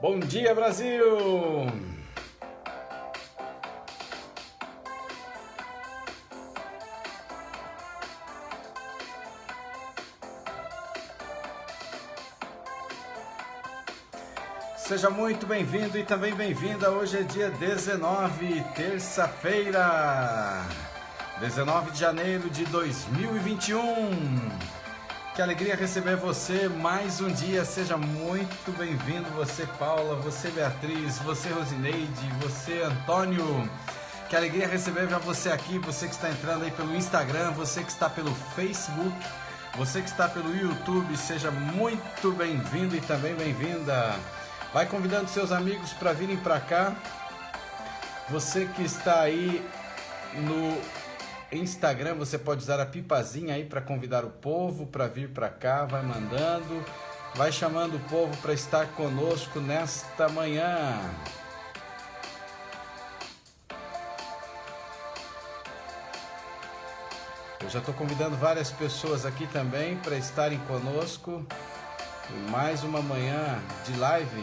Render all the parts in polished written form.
Bom dia, Brasil! Seja muito bem-vindo e também bem-vinda. Hoje é dia 19, terça-feira, 19 de janeiro de 2021. Que alegria receber você mais um dia. Seja muito bem-vindo, você Paula, você Beatriz, você Rosineide, você Antônio. Que alegria receber já você aqui, você que está entrando aí pelo Instagram, você que está pelo Facebook, você que está pelo YouTube. Seja muito bem-vindo e também bem-vinda. Vai convidando seus amigos para virem para cá. Você que está aí no Instagram, você pode usar a pipazinha aí para convidar o povo para vir para cá. Vai mandando, vai chamando o povo para estar conosco nesta manhã. Eu já estou convidando várias pessoas aqui também para estarem conosco. Mais uma manhã de live.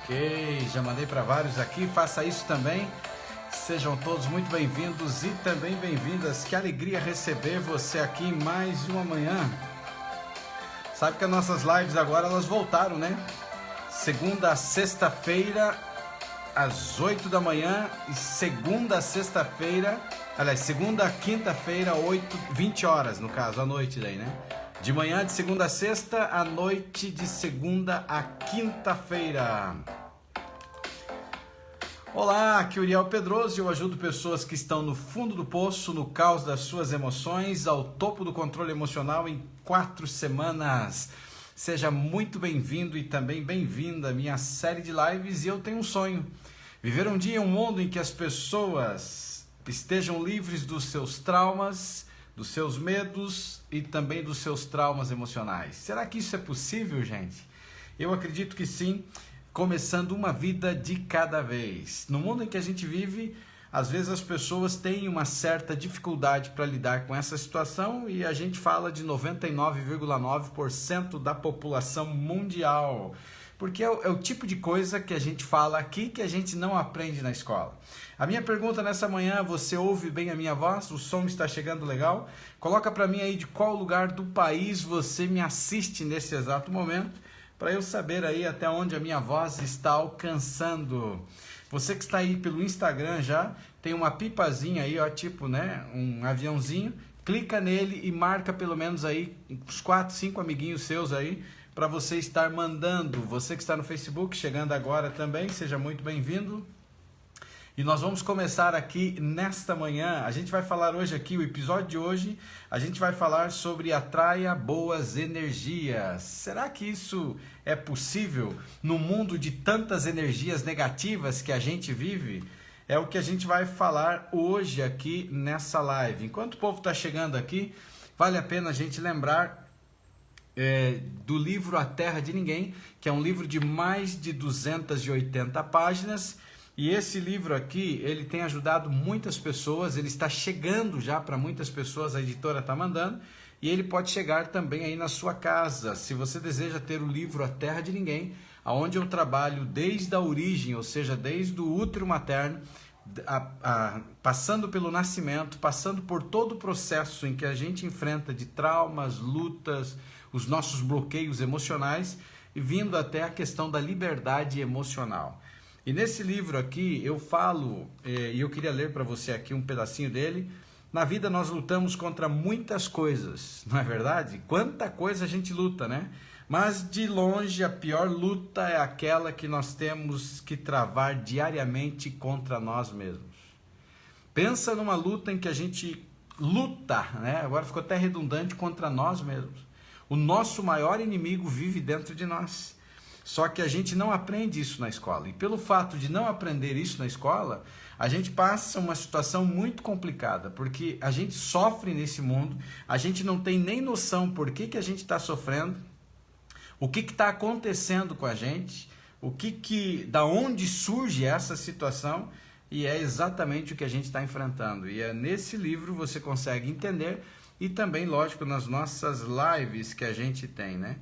Ok, já mandei para vários aqui, faça isso também. Sejam todos muito bem-vindos e também bem-vindas. Que alegria receber você aqui em mais uma manhã. Sabe que as nossas lives agora elas voltaram, né? Segunda a sexta-feira às 8 da manhã e segunda a sexta-feira, aliás, segunda a quinta-feira, 20 horas, no caso, à noite daí, né? De manhã de segunda a sexta, à noite de segunda a quinta-feira. Olá, aqui é Uriel Pedroso e eu ajudo pessoas que estão no fundo do poço, no caos das suas emoções, ao topo do controle emocional em 4 semanas. Seja muito bem-vindo e também bem-vinda à minha série de lives e eu tenho um sonho. Viver um dia em um mundo em que as pessoas estejam livres dos seus traumas, dos seus medos e também dos seus traumas emocionais. Será que isso é possível, gente? Eu acredito que sim, começando uma vida de cada vez. No mundo em que a gente vive, às vezes as pessoas têm uma certa dificuldade para lidar com essa situação e a gente fala de 99,9% da população mundial. Porque é o tipo de coisa que a gente fala aqui que a gente não aprende na escola. A minha pergunta nessa manhã, você ouve bem a minha voz? O som está chegando legal? Coloca para mim aí de qual lugar do país você me assiste nesse exato momento, para eu saber aí até onde a minha voz está alcançando. Você que está aí pelo Instagram já, tem uma pipazinha aí, ó, tipo, né, um aviãozinho. Clica nele e marca pelo menos aí uns 4, 5 amiguinhos seus aí, para você estar mandando. Você que está no Facebook, chegando agora também, seja muito bem-vindo. E nós vamos começar aqui nesta manhã. A gente vai falar hoje aqui, o episódio de hoje, a gente vai falar sobre atraia boas energias. Será que isso é possível no mundo de tantas energias negativas que a gente vive? É o que a gente vai falar hoje aqui nessa live. Enquanto o povo está chegando aqui, vale a pena a gente lembrar do livro A Terra de Ninguém, que é um livro de mais de 280 páginas. E esse livro aqui, ele tem ajudado muitas pessoas, ele está chegando já para muitas pessoas, a editora está mandando, e ele pode chegar também aí na sua casa. Se você deseja ter o livro A Terra de Ninguém, onde eu trabalho desde a origem, ou seja, desde o útero materno, passando pelo nascimento, passando por todo o processo em que a gente enfrenta de traumas, lutas, os nossos bloqueios emocionais, e vindo até a questão da liberdade emocional. E nesse livro aqui eu falo, e eu queria ler para você aqui um pedacinho dele. Na vida nós lutamos contra muitas coisas, não é verdade? Quanta coisa a gente luta, né? Mas de longe a pior luta é aquela que nós temos que travar diariamente contra nós mesmos. Pensa numa luta em que a gente luta, né? Agora ficou até redundante, contra nós mesmos. O nosso maior inimigo vive dentro de nós. Só que a gente não aprende isso na escola. E pelo fato de não aprender isso na escola, a gente passa uma situação muito complicada, porque a gente sofre nesse mundo, a gente não tem nem noção por que a gente está sofrendo, o que está acontecendo com a gente, da onde surge essa situação, e é exatamente o que a gente está enfrentando. E é nesse livro você consegue entender e também, lógico, nas nossas lives que a gente tem, né?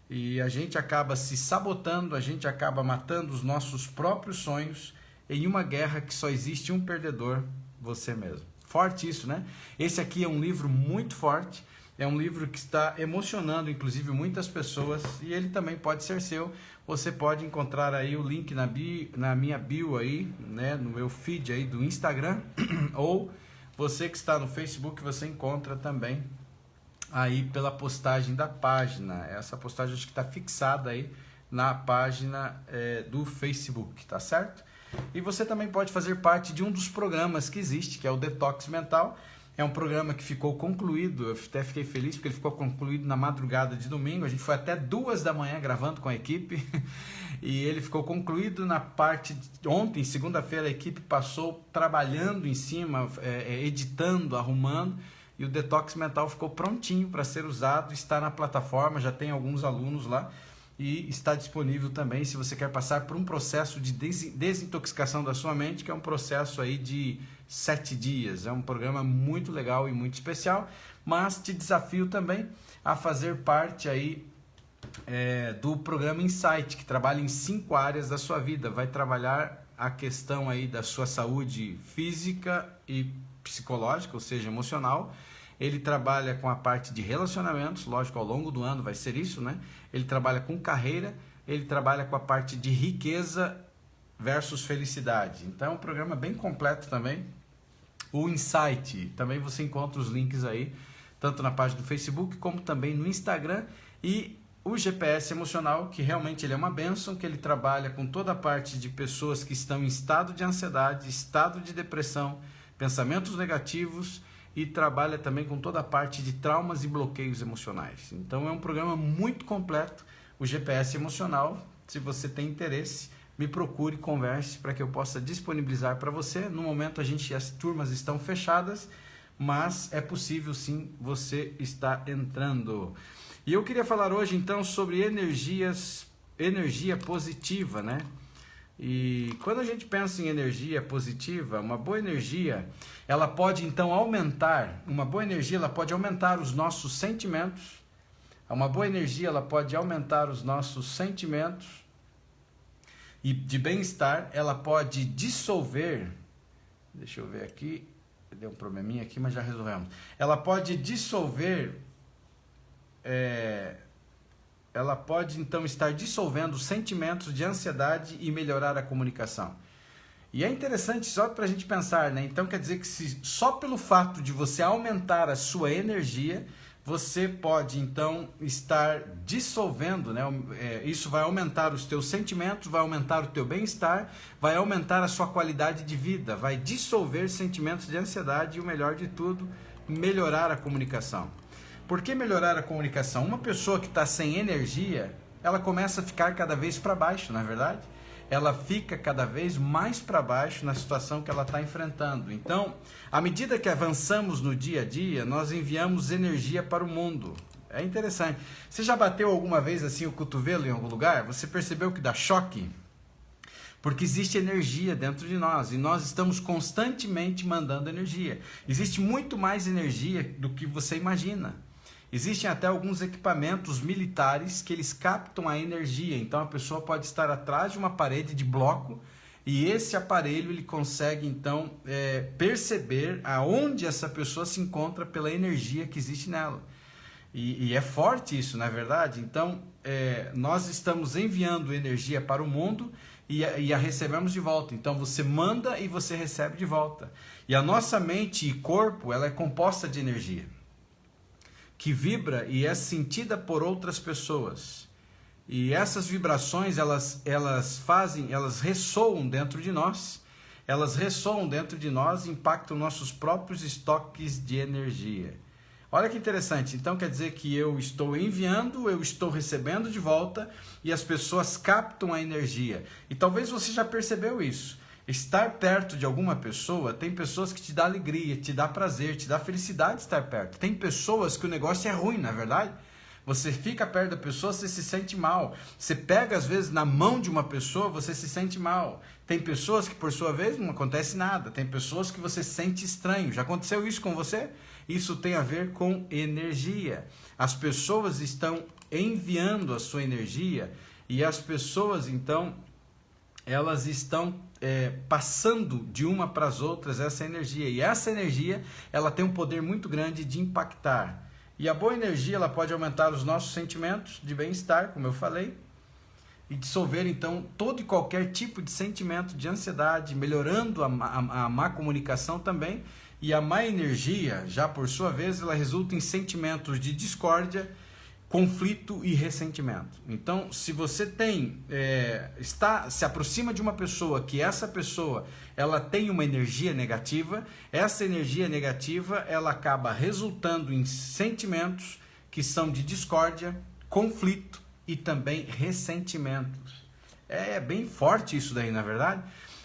E a gente acaba se sabotando, a gente acaba matando os nossos próprios sonhos em uma guerra que só existe um perdedor, você mesmo. Forte isso, né? Esse aqui é um livro muito forte, é um livro que está emocionando, inclusive, muitas pessoas, e ele também pode ser seu. Você pode encontrar aí o link na minha bio aí, né? No meu feed aí do Instagram, ou você que está no Facebook, você encontra também aí pela postagem da página. Essa postagem acho que está fixada aí na página do Facebook, tá certo? E você também pode fazer parte de um dos programas que existe, que é o Detox Mental. É um programa que ficou concluído, eu até fiquei feliz porque ele ficou concluído na madrugada de domingo. A gente foi até 2 da manhã gravando com a equipe e ele ficou concluído na parte de ontem, segunda-feira, a equipe passou trabalhando em cima, editando, arrumando, e o Detox Mental ficou prontinho para ser usado, está na plataforma, já tem alguns alunos lá e está disponível também se você quer passar por um processo de desintoxicação da sua mente, que é um processo aí de 7 dias. É um programa muito legal e muito especial, mas te desafio também a fazer parte aí do programa Insight, que trabalha em 5 áreas da sua vida. Vai trabalhar a questão aí da sua saúde física e psicológica, ou seja, emocional. Ele trabalha com a parte de relacionamentos, lógico, ao longo do ano vai ser isso, né? Ele trabalha com carreira, ele trabalha com a parte de riqueza versus felicidade. Então é um programa bem completo também. O Insight, também você encontra os links aí, tanto na página do Facebook como também no Instagram. E o GPS Emocional, que realmente ele é uma bênção, que ele trabalha com toda a parte de pessoas que estão em estado de ansiedade, estado de depressão, pensamentos negativos, e trabalha também com toda a parte de traumas e bloqueios emocionais. Então é um programa muito completo, o GPS Emocional. Se você tem interesse, me procure, converse para que eu possa disponibilizar para você. No momento as turmas estão fechadas, mas é possível sim você estar entrando. E eu queria falar hoje então sobre energia positiva, né? E quando a gente pensa em energia positiva, uma boa energia, ela pode então aumentar, uma boa energia ela pode aumentar os nossos sentimentos, uma boa energia ela pode aumentar os nossos sentimentos e de bem-estar, ela pode dissolver, deixa eu ver aqui, deu um probleminha aqui, mas já resolvemos, ela pode dissolver, ela pode então estar dissolvendo sentimentos de ansiedade e melhorar a comunicação. E é interessante só para a gente pensar, né? Então quer dizer que só pelo fato de você aumentar a sua energia, você pode então estar dissolvendo, né? Isso vai aumentar os teus sentimentos, vai aumentar o teu bem-estar, vai aumentar a sua qualidade de vida, vai dissolver sentimentos de ansiedade e o melhor de tudo, melhorar a comunicação. Por que melhorar a comunicação? Uma pessoa que está sem energia, ela começa a ficar cada vez para baixo, não é verdade? Ela fica cada vez mais para baixo na situação que ela está enfrentando. Então, à medida que avançamos no dia a dia, nós enviamos energia para o mundo. É interessante. Você já bateu alguma vez assim o cotovelo em algum lugar? Você percebeu que dá choque? Porque existe energia dentro de nós e nós estamos constantemente mandando energia. Existe muito mais energia do que você imagina. Existem até alguns equipamentos militares que eles captam a energia. Então a pessoa pode estar atrás de uma parede de bloco e esse aparelho ele consegue então perceber aonde essa pessoa se encontra pela energia que existe nela. E é forte isso, não é verdade? Então nós estamos enviando energia para o mundo e a recebemos de volta. Então você manda e você recebe de volta. E a nossa mente e corpo ela é composta de energia que vibra e é sentida por outras pessoas. E essas vibrações, elas ressoam dentro de nós. Elas ressoam dentro de nós e impactam nossos próprios estoques de energia. Olha que interessante. Então quer dizer que eu estou enviando, eu estou recebendo de volta e as pessoas captam a energia. E talvez você já percebeu isso. Estar perto de alguma pessoa, tem pessoas que te dá alegria, te dá prazer, te dá felicidade estar perto. Tem pessoas que o negócio é ruim, não é verdade? Você fica perto da pessoa, você se sente mal. Você pega às vezes na mão de uma pessoa, você se sente mal. Tem pessoas que por sua vez não acontece nada. Tem pessoas que você se sente estranho. Já aconteceu isso com você? Isso tem a ver com energia. As pessoas estão enviando a sua energia e as pessoas, então, elas estão passando de uma para as outras essa energia. E essa energia, ela tem um poder muito grande de impactar. E a boa energia, ela pode aumentar os nossos sentimentos de bem-estar, como eu falei, e dissolver, então, todo e qualquer tipo de sentimento de ansiedade, melhorando a má comunicação também. E a má energia, já por sua vez, ela resulta em sentimentos de discórdia, conflito e ressentimento. Então, se você se aproxima de uma pessoa que essa pessoa ela tem uma energia negativa, essa energia negativa ela acaba resultando em sentimentos que são de discórdia, conflito e também ressentimentos. É bem forte isso daí, na verdade.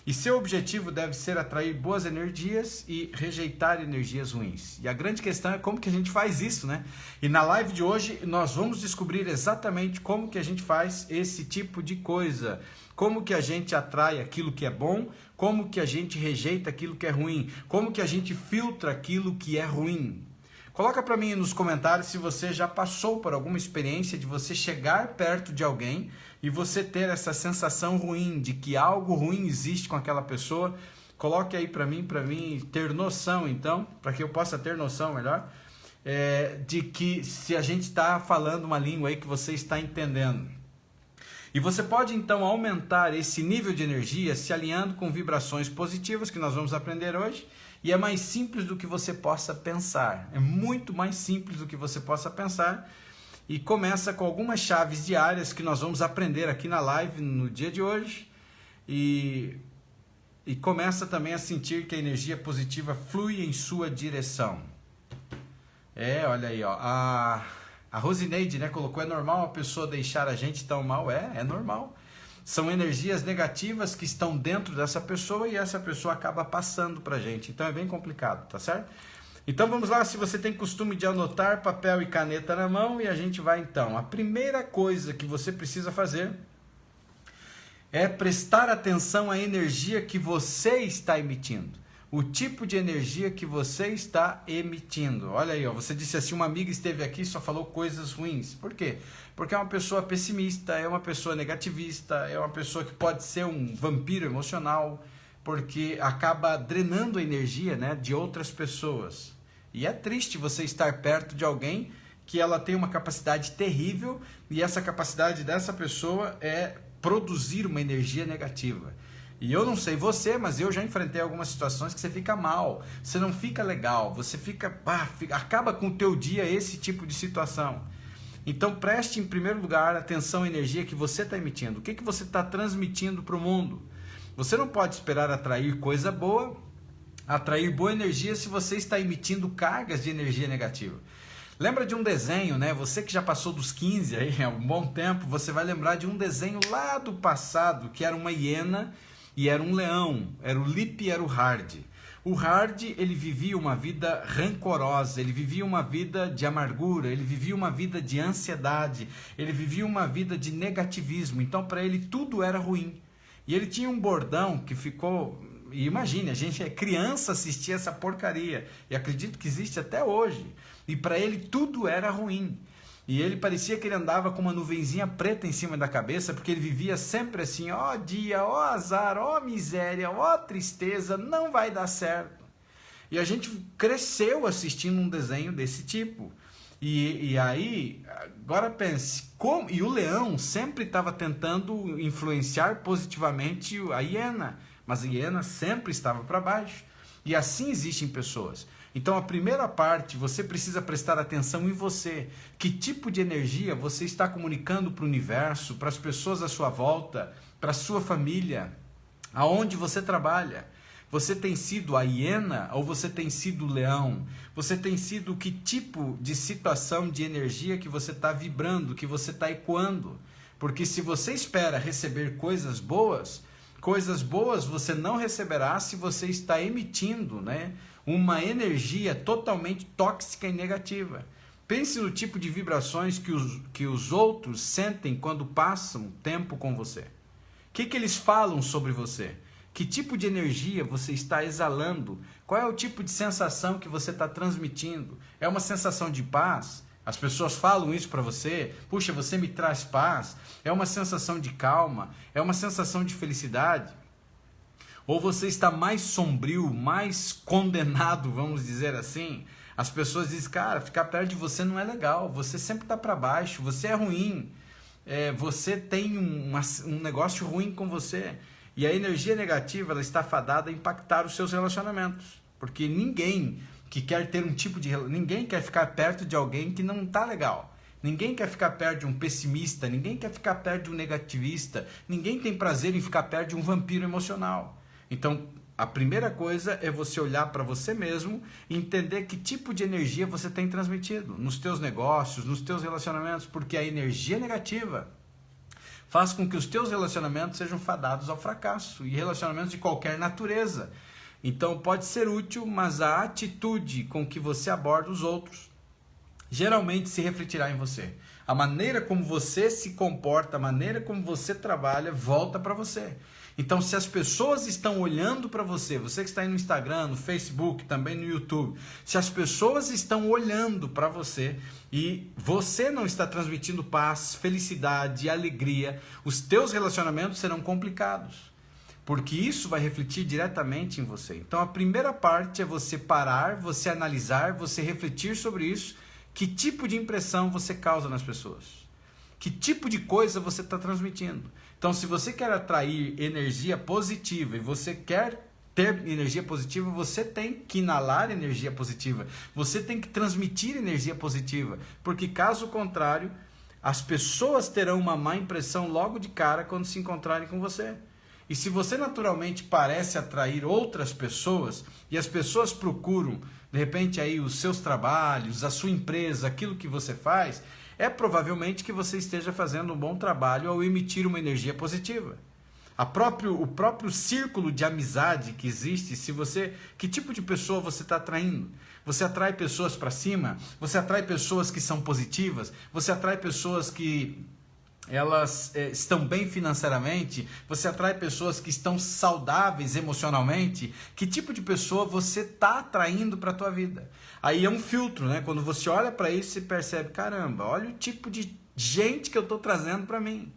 E seu objetivo deve ser atrair boas energias e rejeitar energias ruins. E a grande questão é como que a gente faz isso, né? E na live de hoje nós vamos descobrir exatamente como que a gente faz esse tipo de coisa. Como que a gente atrai aquilo que é bom, como que a gente rejeita aquilo que é ruim, como que a gente filtra aquilo que é ruim. Coloca para mim nos comentários se você já passou por alguma experiência de você chegar perto de alguém e você ter essa sensação ruim de que algo ruim existe com aquela pessoa. Coloque aí para mim ter noção, então, para que eu possa ter noção melhor, de que se a gente está falando uma língua aí que você está entendendo. E você pode então aumentar esse nível de energia se alinhando com vibrações positivas que nós vamos aprender hoje. E é mais simples do que você possa pensar. É muito mais simples do que você possa pensar. E começa com algumas chaves diárias que nós vamos aprender aqui na live no dia de hoje. E começa também a sentir que a energia positiva flui em sua direção. Olha aí, ó. A Rosineide, né, colocou: é normal a pessoa deixar a gente tão mal? É normal. São energias negativas que estão dentro dessa pessoa e essa pessoa acaba passando pra gente. Então é bem complicado, tá certo? Então vamos lá, se você tem costume de anotar, papel e caneta na mão, e a gente vai então. A primeira coisa que você precisa fazer é prestar atenção à energia que você está emitindo. O tipo de energia que você está emitindo. Olha aí, ó, você disse assim: uma amiga esteve aqui e só falou coisas ruins. Por quê? Porque é uma pessoa pessimista, é uma pessoa negativista, é uma pessoa que pode ser um vampiro emocional, porque acaba drenando a energia, né, de outras pessoas. E é triste você estar perto de alguém que ela tem uma capacidade terrível e essa capacidade dessa pessoa é produzir uma energia negativa. E eu não sei você, mas eu já enfrentei algumas situações que você fica mal, você não fica legal, você acaba com o teu dia esse tipo de situação. Então preste em primeiro lugar atenção à energia que você está emitindo. O que você está transmitindo para o mundo? Você não pode esperar atrair coisa boa, atrair boa energia se você está emitindo cargas de energia negativa. Lembra de um desenho, né? Você que já passou dos 15 aí há um bom tempo, você vai lembrar de um desenho lá do passado que era uma hiena e era um leão, era o Lip e era o Hard. O Hard, ele vivia uma vida rancorosa, ele vivia uma vida de amargura, ele vivia uma vida de ansiedade, ele vivia uma vida de negativismo. Então, para ele, tudo era ruim. E ele tinha um bordão que ficou... E imagine, a gente é criança assistir essa porcaria. E acredito que existe até hoje. E para ele, tudo era ruim. E ele parecia que ele andava com uma nuvenzinha preta em cima da cabeça, porque ele vivia sempre assim: ó dia, ó azar, ó miséria, ó tristeza, não vai dar certo. E a gente cresceu assistindo um desenho desse tipo. E aí, agora pense, como... E o leão sempre estava tentando influenciar positivamente a hiena, mas a hiena sempre estava para baixo. E assim existem pessoas. Então a primeira parte, você precisa prestar atenção em você. Que tipo de energia você está comunicando para o universo, para as pessoas à sua volta, para a sua família, aonde você trabalha? Você tem sido a hiena ou você tem sido o leão? Você tem sido que tipo de situação de energia que você está vibrando, que você está ecoando? Porque se você espera receber coisas boas você não receberá se você está emitindo, né, uma energia totalmente tóxica e negativa. Pense no tipo de vibrações que os outros sentem quando passam tempo com você. O que eles falam sobre você? Que tipo de energia você está exalando? Qual é o tipo de sensação que você está transmitindo? É uma sensação de paz? As pessoas falam isso para você, puxa, você me traz paz. É uma sensação de calma, é uma sensação de felicidade. Ou você está mais sombrio, mais condenado, vamos dizer assim. As pessoas dizem, cara, ficar perto de você não é legal, você sempre está para baixo, você é ruim, você tem um negócio ruim com você. E a energia negativa, ela está fadada a impactar os seus relacionamentos. Porque ninguém que quer ter ninguém quer ficar perto de alguém que não está legal. Ninguém quer ficar perto de um pessimista, ninguém quer ficar perto de um negativista, ninguém tem prazer em ficar perto de um vampiro emocional. Então, a primeira coisa é você olhar para você mesmo e entender que tipo de energia você tem transmitido nos teus negócios, nos teus relacionamentos, porque a energia negativa faz com que os teus relacionamentos sejam fadados ao fracasso, e relacionamentos de qualquer natureza. Então pode ser útil, mas a atitude com que você aborda os outros geralmente se refletirá em você. A maneira como você se comporta, a maneira como você trabalha, volta para você. Então, se as pessoas estão olhando para você, você que está aí no Instagram, no Facebook, também no YouTube, se as pessoas estão olhando para você e você não está transmitindo paz, felicidade, alegria, os teus relacionamentos serão complicados, porque isso vai refletir diretamente em você. Então, a primeira parte é você parar, você analisar, você refletir sobre isso, que tipo de impressão você causa nas pessoas, que tipo de coisa você está transmitindo. Então, se você quer atrair energia positiva e você quer ter energia positiva, você tem que inalar energia positiva. Você tem que transmitir energia positiva. Porque, caso contrário, as pessoas terão uma má impressão logo de cara quando se encontrarem com você. E se você naturalmente parece atrair outras pessoas e as pessoas procuram, de repente, aí os seus trabalhos, a sua empresa, aquilo que você faz, é provavelmente que você esteja fazendo um bom trabalho ao emitir uma energia positiva. O próprio círculo de amizade que existe, que tipo de pessoa você está atraindo? Você atrai pessoas para cima? Você atrai pessoas que são positivas? Você atrai pessoas que elas estão bem financeiramente? Você atrai pessoas que estão saudáveis emocionalmente? Que tipo de pessoa você está atraindo para a tua vida? Aí é um filtro, né? Quando você olha para isso, você percebe, caramba, olha o tipo de gente que eu estou trazendo para mim.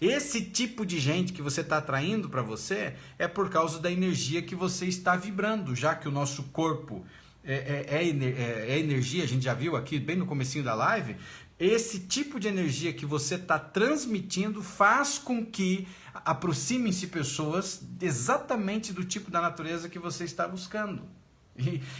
Esse tipo de gente que você está atraindo para você é por causa da energia que você está vibrando, já que o nosso corpo é energia, a gente já viu aqui bem no comecinho da live. Esse tipo de energia que você está transmitindo faz com que aproximem-se pessoas exatamente do tipo da natureza que você está buscando.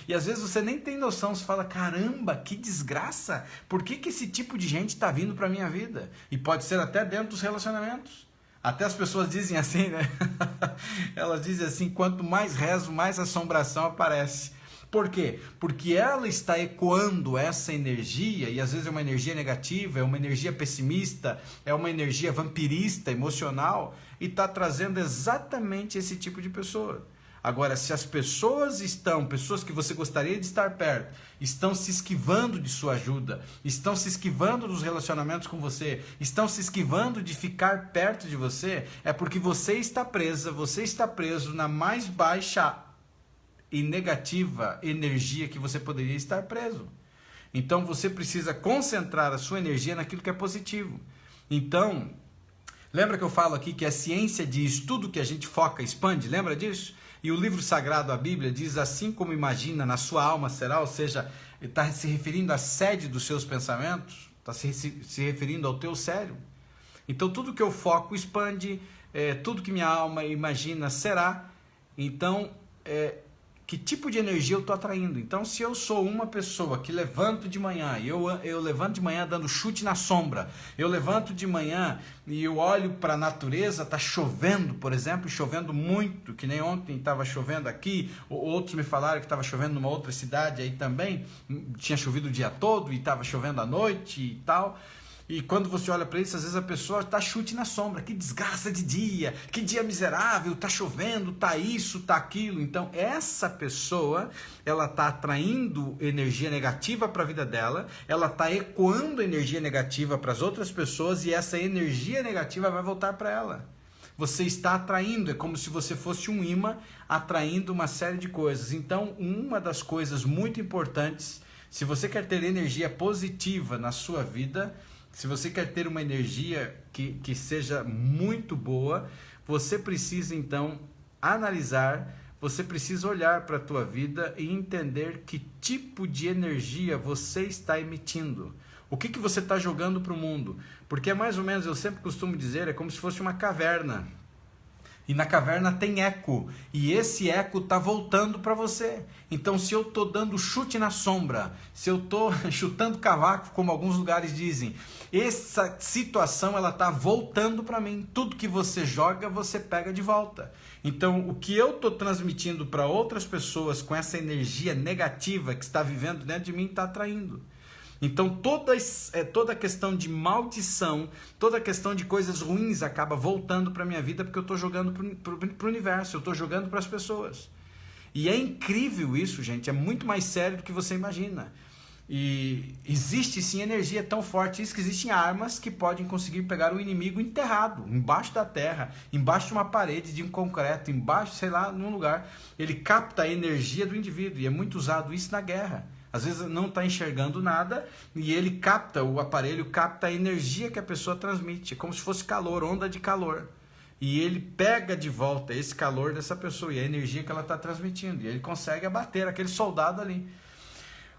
E às vezes você nem tem noção, você fala, caramba, que desgraça, por que esse tipo de gente está vindo para a minha vida? E pode ser até dentro dos relacionamentos. Até as pessoas dizem assim, né? Elas dizem assim, quanto mais rezo, mais assombração aparece. Por quê? Porque ela está ecoando essa energia, e às vezes é uma energia negativa, é uma energia pessimista, é uma energia vampirista, emocional, e está trazendo exatamente esse tipo de pessoa. Agora, se as pessoas que você gostaria de estar perto, estão se esquivando de sua ajuda, estão se esquivando dos relacionamentos com você, estão se esquivando de ficar perto de você, é porque você está preso na mais baixa e negativa energia que você poderia estar preso. Então você precisa concentrar a sua energia naquilo que é positivo. Então, lembra que eu falo aqui que a ciência diz tudo que a gente foca expande? Lembra disso? E o livro sagrado, a Bíblia, diz assim como imagina na sua alma será, ou seja, está se referindo à sede dos seus pensamentos, está se referindo ao teu cérebro. Então tudo que eu foco expande, tudo que minha alma imagina será. Então, que tipo de energia eu estou atraindo? Então, se eu sou uma pessoa que levanto de manhã, eu levanto de manhã dando chute na sombra, eu levanto de manhã e eu olho para a natureza, está chovendo, por exemplo, chovendo muito, que nem ontem estava chovendo aqui, outros me falaram que estava chovendo numa outra cidade aí também, tinha chovido o dia todo e estava chovendo à noite e tal. E quando você olha para isso, às vezes a pessoa está chute na sombra, que desgraça de dia, que dia miserável, está chovendo, está isso, está aquilo. Então essa pessoa, ela está atraindo energia negativa para a vida dela, ela está ecoando energia negativa para as outras pessoas e essa energia negativa vai voltar para ela. você está atraindo, é como se você fosse um imã atraindo uma série de coisas. Então, uma das coisas muito importantes, se você quer ter energia positiva na sua vida, se você quer ter uma energia que seja muito boa, você precisa então analisar, você precisa olhar para a tua vida e entender que tipo de energia você está emitindo. O que você está jogando para o mundo? Porque é mais ou menos, eu sempre costumo dizer, é como se fosse uma caverna. E na caverna tem eco. E esse eco está voltando para você. Então, se eu estou dando chute na sombra, se eu estou chutando cavaco, como alguns lugares dizem, essa situação ela está voltando para mim. Tudo que você joga, você pega de volta. Então, o que eu estou transmitindo para outras pessoas com essa energia negativa que está vivendo dentro de mim está atraindo. Então toda a questão de maldição, toda a questão de coisas ruins acaba voltando para a minha vida porque eu estou jogando para o universo, eu estou jogando para as pessoas. E é incrível isso, gente, é muito mais sério do que você imagina. E existe sim energia tão forte, isso que existem armas que podem conseguir pegar o inimigo enterrado, embaixo da terra, embaixo de uma parede de um concreto, embaixo, sei lá, num lugar. Ele capta a energia do indivíduo e é muito usado isso na guerra. Às vezes não está enxergando nada e ele capta, o aparelho capta a energia que a pessoa transmite, como se fosse calor, onda de calor. E ele pega de volta esse calor dessa pessoa e a energia que ela está transmitindo. E ele consegue abater aquele soldado ali.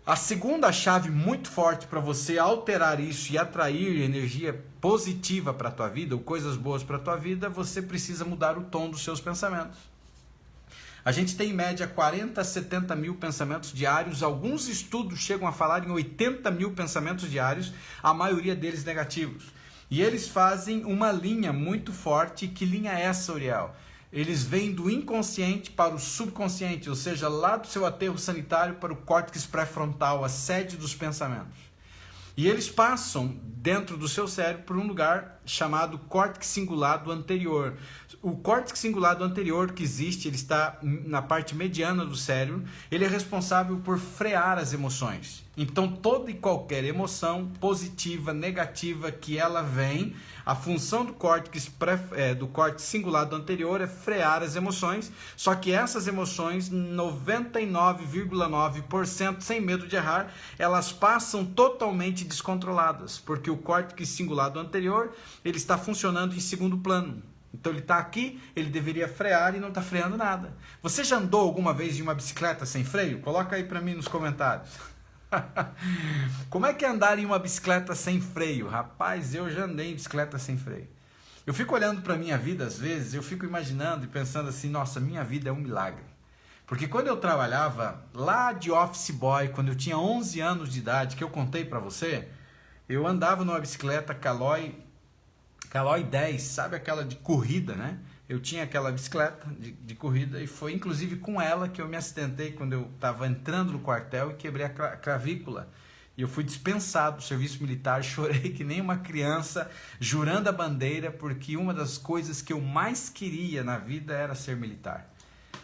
A segunda chave muito forte para você alterar isso e atrair energia positiva para a tua vida, ou coisas boas para a tua vida, você precisa mudar o tom dos seus pensamentos. A gente tem em média 40 a 70 mil pensamentos diários, alguns estudos chegam a falar em 80 mil pensamentos diários, a maioria deles negativos. E eles fazem uma linha muito forte, que linha é essa, Uriel? Eles vêm do inconsciente para o subconsciente, ou seja, lá do seu aterro sanitário para o córtex pré-frontal, a sede dos pensamentos. E eles passam dentro do seu cérebro por um lugar chamado córtex cingulado anterior. O córtex cingulado anterior que existe, ele está na parte mediana do cérebro, ele é responsável por frear as emoções. Então toda e qualquer emoção positiva, negativa que ela vem, a função do córtex cingulado anterior é frear as emoções, só que essas emoções, 99,9%, sem medo de errar, elas passam totalmente descontroladas, porque o córtex cingulado anterior, ele está funcionando em segundo plano. Então ele está aqui, ele deveria frear e não está freando nada. Você já andou alguma vez de uma bicicleta sem freio? Coloca aí para mim nos comentários. Como é que é andar em uma bicicleta sem freio? Rapaz, eu já andei em bicicleta sem freio. Eu fico olhando para a minha vida às vezes, eu fico imaginando e pensando assim, nossa, minha vida é um milagre. Porque quando eu trabalhava lá de office boy, quando eu tinha 11 anos de idade, que eu contei para você, eu andava numa bicicleta Caloi 10, sabe aquela de corrida, né? Eu tinha aquela bicicleta de corrida e foi inclusive com ela que eu me acidentei quando eu estava entrando no quartel e quebrei a clavícula. E eu fui dispensado do serviço militar, chorei que nem uma criança, jurando a bandeira, porque uma das coisas que eu mais queria na vida era ser militar.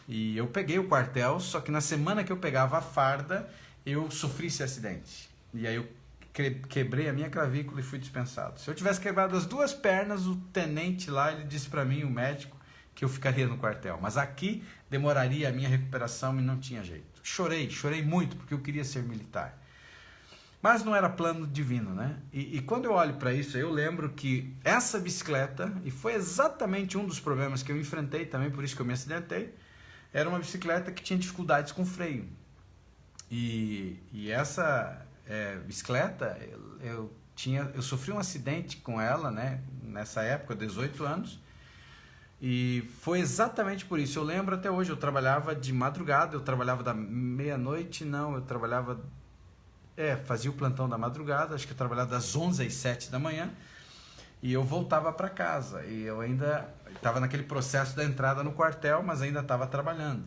E eu peguei o quartel, só que na semana que eu pegava a farda, eu sofri esse acidente. E aí eu quebrei a minha clavícula e fui dispensado. Se eu tivesse quebrado as duas pernas, o tenente lá, ele disse para mim, o médico, que eu ficaria no quartel. Mas aqui demoraria a minha recuperação e não tinha jeito. Chorei muito, porque eu queria ser militar. Mas não era plano divino, né? E quando eu olho para isso, eu lembro que essa bicicleta, e foi exatamente um dos problemas que eu enfrentei também, por isso que eu me acidentei, era uma bicicleta que tinha dificuldades com freio. E essa bicicleta, eu sofri um acidente com ela, né? Nessa época, 18 anos, e foi exatamente por isso. Eu lembro até hoje, eu trabalhava de madrugada, eu trabalhava da meia-noite, não, eu trabalhava, fazia o plantão da madrugada, acho que eu trabalhava das 11 às 7 da manhã, e eu voltava para casa, e eu ainda estava naquele processo da entrada no quartel, mas ainda estava trabalhando.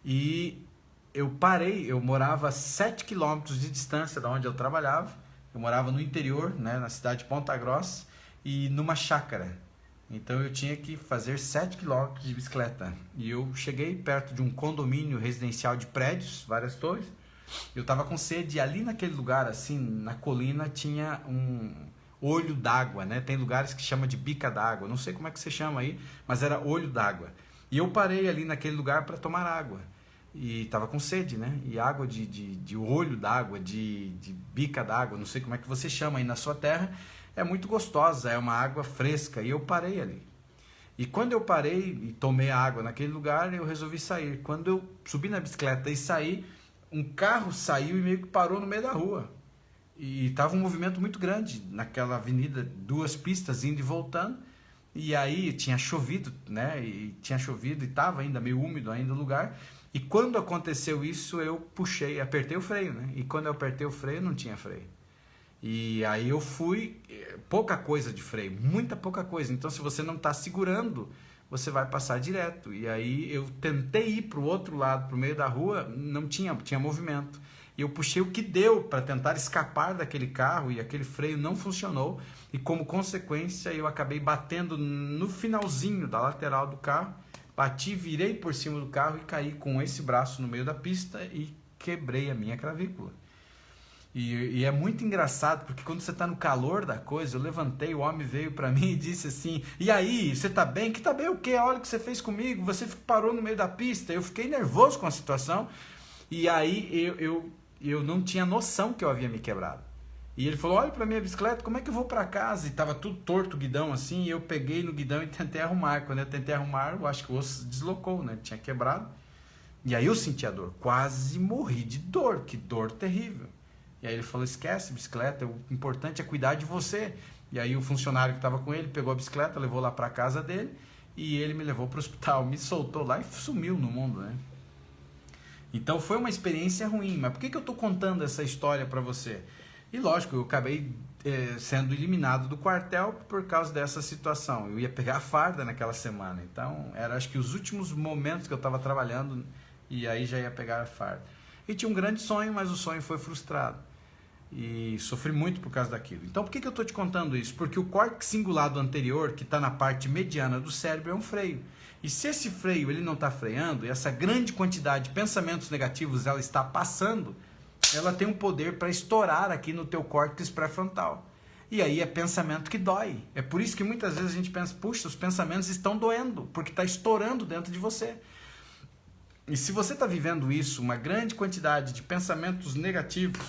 E eu parei, eu morava a 7 quilômetros de distância da onde eu trabalhava, eu morava no interior, né, na cidade de Ponta Grossa, e numa chácara. Então eu tinha que fazer 7 quilômetros de bicicleta. E eu cheguei perto de um condomínio residencial de prédios, várias torres. Eu estava com sede e ali naquele lugar, assim, na colina, tinha olho d'água, né? Tem lugares que chama de bica d'água, não sei como é que você chama aí, mas era olho d'água. E eu parei ali naquele lugar para tomar água. E tava com sede, né? E água de olho d'água, de bica d'água, não sei como é que você chama aí na sua terra, é muito gostosa, é uma água fresca. E eu parei ali. E quando eu parei e tomei a água naquele lugar, eu resolvi sair. Quando eu subi na bicicleta e saí, um carro saiu e meio que parou no meio da rua. E tava um movimento muito grande naquela avenida, 2 pistas indo e voltando. E aí tinha chovido, né? E tinha chovido e tava ainda meio úmido ainda o lugar. E quando aconteceu isso, eu puxei, apertei o freio, né? E quando eu apertei o freio, não tinha freio. E aí eu fui, pouca coisa de freio, muita pouca coisa. Então se você não está segurando, você vai passar direto. E aí eu tentei ir para o outro lado, para o meio da rua, não tinha movimento. E eu puxei o que deu para tentar escapar daquele carro e aquele freio não funcionou. E como consequência eu acabei batendo no finalzinho da lateral do carro, bati, virei por cima do carro e caí com esse braço no meio da pista e quebrei a minha clavícula. E é muito engraçado, porque quando você está no calor da coisa, eu levantei, o homem veio para mim e disse assim, e aí, você tá bem? Que tá bem o quê? Olha o que você fez comigo, você parou no meio da pista. Eu fiquei nervoso com a situação, e aí eu não tinha noção que eu havia me quebrado. E ele falou, olha para minha bicicleta, como é que eu vou para casa? E tava tudo torto o guidão assim, e eu peguei no guidão e tentei arrumar. Quando eu tentei arrumar, eu acho que o osso deslocou, né? Tinha quebrado. E aí eu senti a dor, quase morri de dor, que dor terrível. E aí ele falou, esquece bicicleta, o importante é cuidar de você. E aí o funcionário que estava com ele pegou a bicicleta, levou lá para casa dele e ele me levou para o hospital, me soltou lá e sumiu no mundo, né? Então foi uma experiência ruim, mas por que eu estou contando essa história para você? E lógico, eu acabei sendo eliminado do quartel por causa dessa situação. Eu ia pegar a farda naquela semana, então era acho que os últimos momentos que eu estava trabalhando e aí já ia pegar a farda. E tinha um grande sonho, mas o sonho foi frustrado. E sofri muito por causa daquilo. Então por que eu estou te contando isso? Porque o córtex cingulado anterior, que está na parte mediana do cérebro, é um freio. E se esse freio ele não está freando, e essa grande quantidade de pensamentos negativos ela está passando, ela tem um poder para estourar aqui no teu córtex pré-frontal. E aí é pensamento que dói. É por isso que muitas vezes a gente pensa, puxa, os pensamentos estão doendo, porque está estourando dentro de você. E se você está vivendo isso, uma grande quantidade de pensamentos negativos,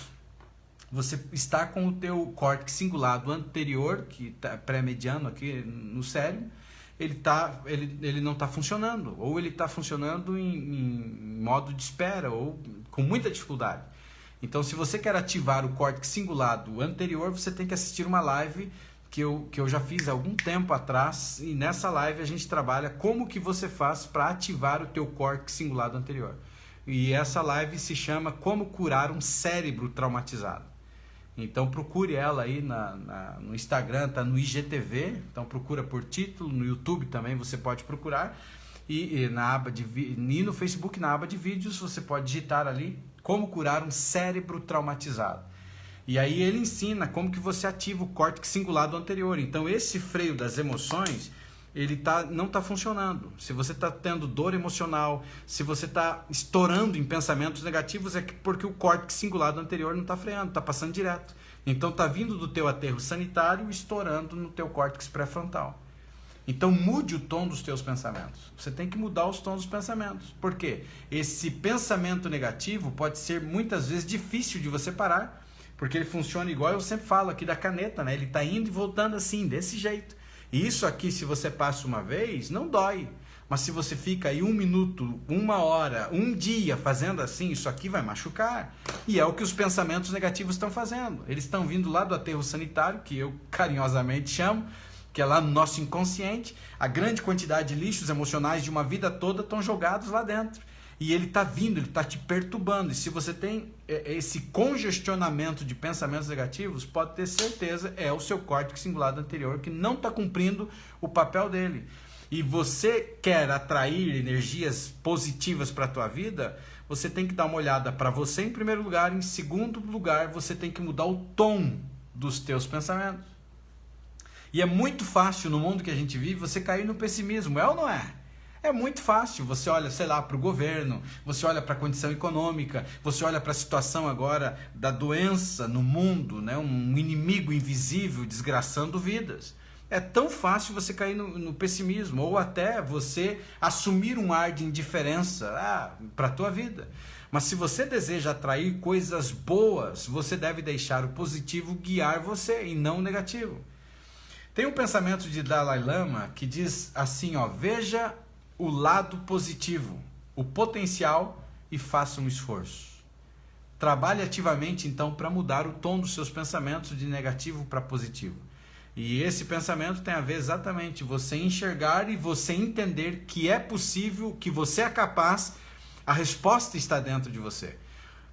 você está com o teu córtex cingulado anterior, que está pré-mediano aqui no cérebro, ele não está funcionando, ou ele está funcionando em modo de espera, ou com muita dificuldade. Então, se você quer ativar o córtex cingulado anterior, você tem que assistir uma live que eu já fiz há algum tempo atrás, e nessa live a gente trabalha como que você faz para ativar o teu córtex cingulado anterior. E essa live se chama Como Curar um Cérebro Traumatizado. Então procure ela aí no Instagram, tá no IGTV, então procura por título, no YouTube também você pode procurar, e no Facebook, na aba de vídeos, você pode digitar ali Como Curar um Cérebro Traumatizado. E aí ele ensina como que você ativa o córtex cingulado anterior. Então esse freio das emoções, ele não está funcionando. Se você está tendo dor emocional, se você está estourando em pensamentos negativos, é porque o córtex cingulado anterior não está freando, está passando direto. Então está vindo do teu aterro sanitário e estourando no teu córtex pré-frontal. Então mude o tom dos teus pensamentos. Você tem que mudar os tons dos pensamentos. Por quê? Esse pensamento negativo pode ser muitas vezes difícil de você parar, porque ele funciona igual eu sempre falo aqui da caneta, né? Ele está indo e voltando assim, desse jeito. E isso aqui, se você passa uma vez, não dói. Mas se você fica aí 1 minuto, 1 hora, 1 dia fazendo assim, isso aqui vai machucar. E é o que os pensamentos negativos estão fazendo. Eles estão vindo lá do aterro sanitário, que eu carinhosamente chamo, que é lá no nosso inconsciente. A grande quantidade de lixos emocionais de uma vida toda estão jogados lá dentro. E ele está vindo, ele está te perturbando. E se você tem esse congestionamento de pensamentos negativos, pode ter certeza, é o seu córtex cingulado anterior que não está cumprindo o papel dele. E você quer atrair energias positivas para a tua vida, você tem que dar uma olhada para você em primeiro lugar. Em segundo lugar, você tem que mudar o tom dos teus pensamentos. E é muito fácil no mundo que a gente vive você cair no pessimismo, é ou não é? É muito fácil, você olha, sei lá, para o governo, você olha para a condição econômica, você olha para a situação agora da doença no mundo, né? Um inimigo invisível desgraçando vidas. É tão fácil você cair no pessimismo, ou até você assumir um ar de indiferença para a tua vida. Mas se você deseja atrair coisas boas, você deve deixar o positivo guiar você e não o negativo. Tem um pensamento de Dalai Lama que diz assim, ó, veja o lado positivo, o potencial e faça um esforço. Trabalhe ativamente então para mudar o tom dos seus pensamentos de negativo para positivo. E esse pensamento tem a ver exatamente você enxergar e você entender que é possível, que você é capaz, a resposta está dentro de você.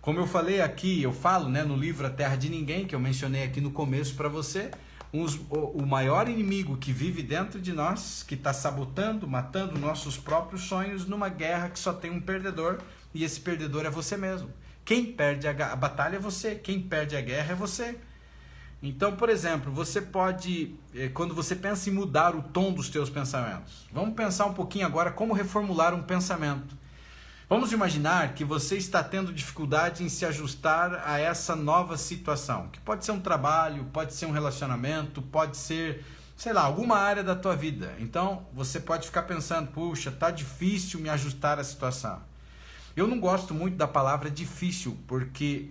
Como eu falei aqui, eu falo, né, no livro A Terra de Ninguém, que eu mencionei aqui no começo para você, o maior inimigo que vive dentro de nós, que está sabotando, matando nossos próprios sonhos numa guerra que só tem um perdedor, e esse perdedor é você mesmo. Quem perde a batalha é você, quem perde a guerra é você. Então, por exemplo, você pode, quando você pensa em mudar o tom dos teus pensamentos, vamos pensar um pouquinho agora como reformular um pensamento. Vamos imaginar que você está tendo dificuldade em se ajustar a essa nova situação, que pode ser um trabalho, pode ser um relacionamento, pode ser, sei lá, alguma área da tua vida. Então, você pode ficar pensando, puxa, tá difícil me ajustar à situação. Eu não gosto muito da palavra difícil, porque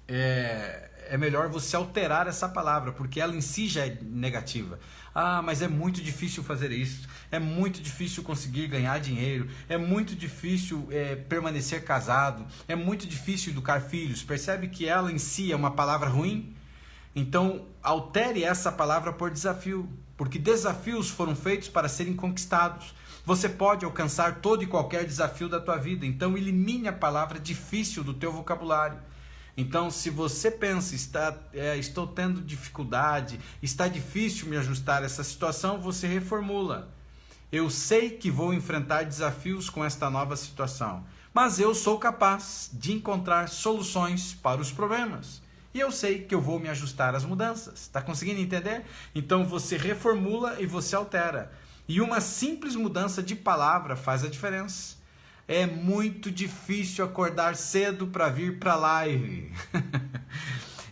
é melhor você alterar essa palavra, porque ela em si já é negativa. Ah, mas é muito difícil fazer isso, é muito difícil conseguir ganhar dinheiro, é muito difícil permanecer casado, é muito difícil educar filhos. Percebe que ela em si é uma palavra ruim? Então, altere essa palavra por desafio, porque desafios foram feitos para serem conquistados. Você pode alcançar todo e qualquer desafio da tua vida, então elimine a palavra difícil do teu vocabulário. Então, se você pensa, estou tendo dificuldade, está difícil me ajustar a essa situação, você reformula. Eu sei que vou enfrentar desafios com esta nova situação, mas eu sou capaz de encontrar soluções para os problemas. E eu sei que eu vou me ajustar às mudanças. Está conseguindo entender? Então, você reformula e você altera. E uma simples mudança de palavra faz a diferença. É muito difícil acordar cedo para vir para a live.